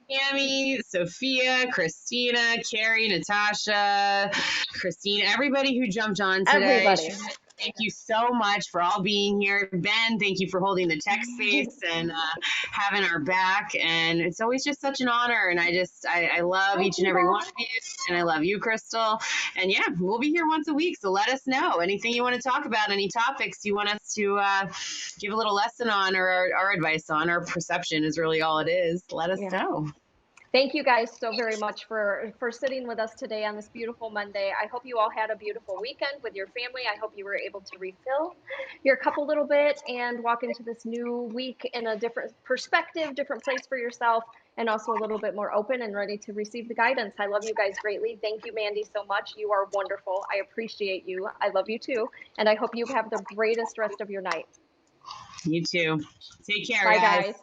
Tammy, Sophia, Christina, Carrie, Natasha, Christina, everybody who jumped on today. Everybody. Thank you so much for all being here. Ben, thank you for holding the tech space and having our back. And it's always just such an honor. And I love each and every one of you. And I love you, Crystal. And yeah, we'll be here once a week. So let us know anything you want to talk about, any topics you want us to give a little lesson on or our advice on. Our perception is really all it is. Let us know. Thank you guys so very much for sitting with us today on this beautiful Monday. I hope you all had a beautiful weekend with your family. I hope you were able to refill your cup a little bit and walk into this new week in a different perspective, different place for yourself, and also a little bit more open and ready to receive the guidance. I love you guys greatly. Thank you, Mandy, so much. You are wonderful. I appreciate you. I love you too. And I hope you have the greatest rest of your night. You too. Take care, Bye, guys.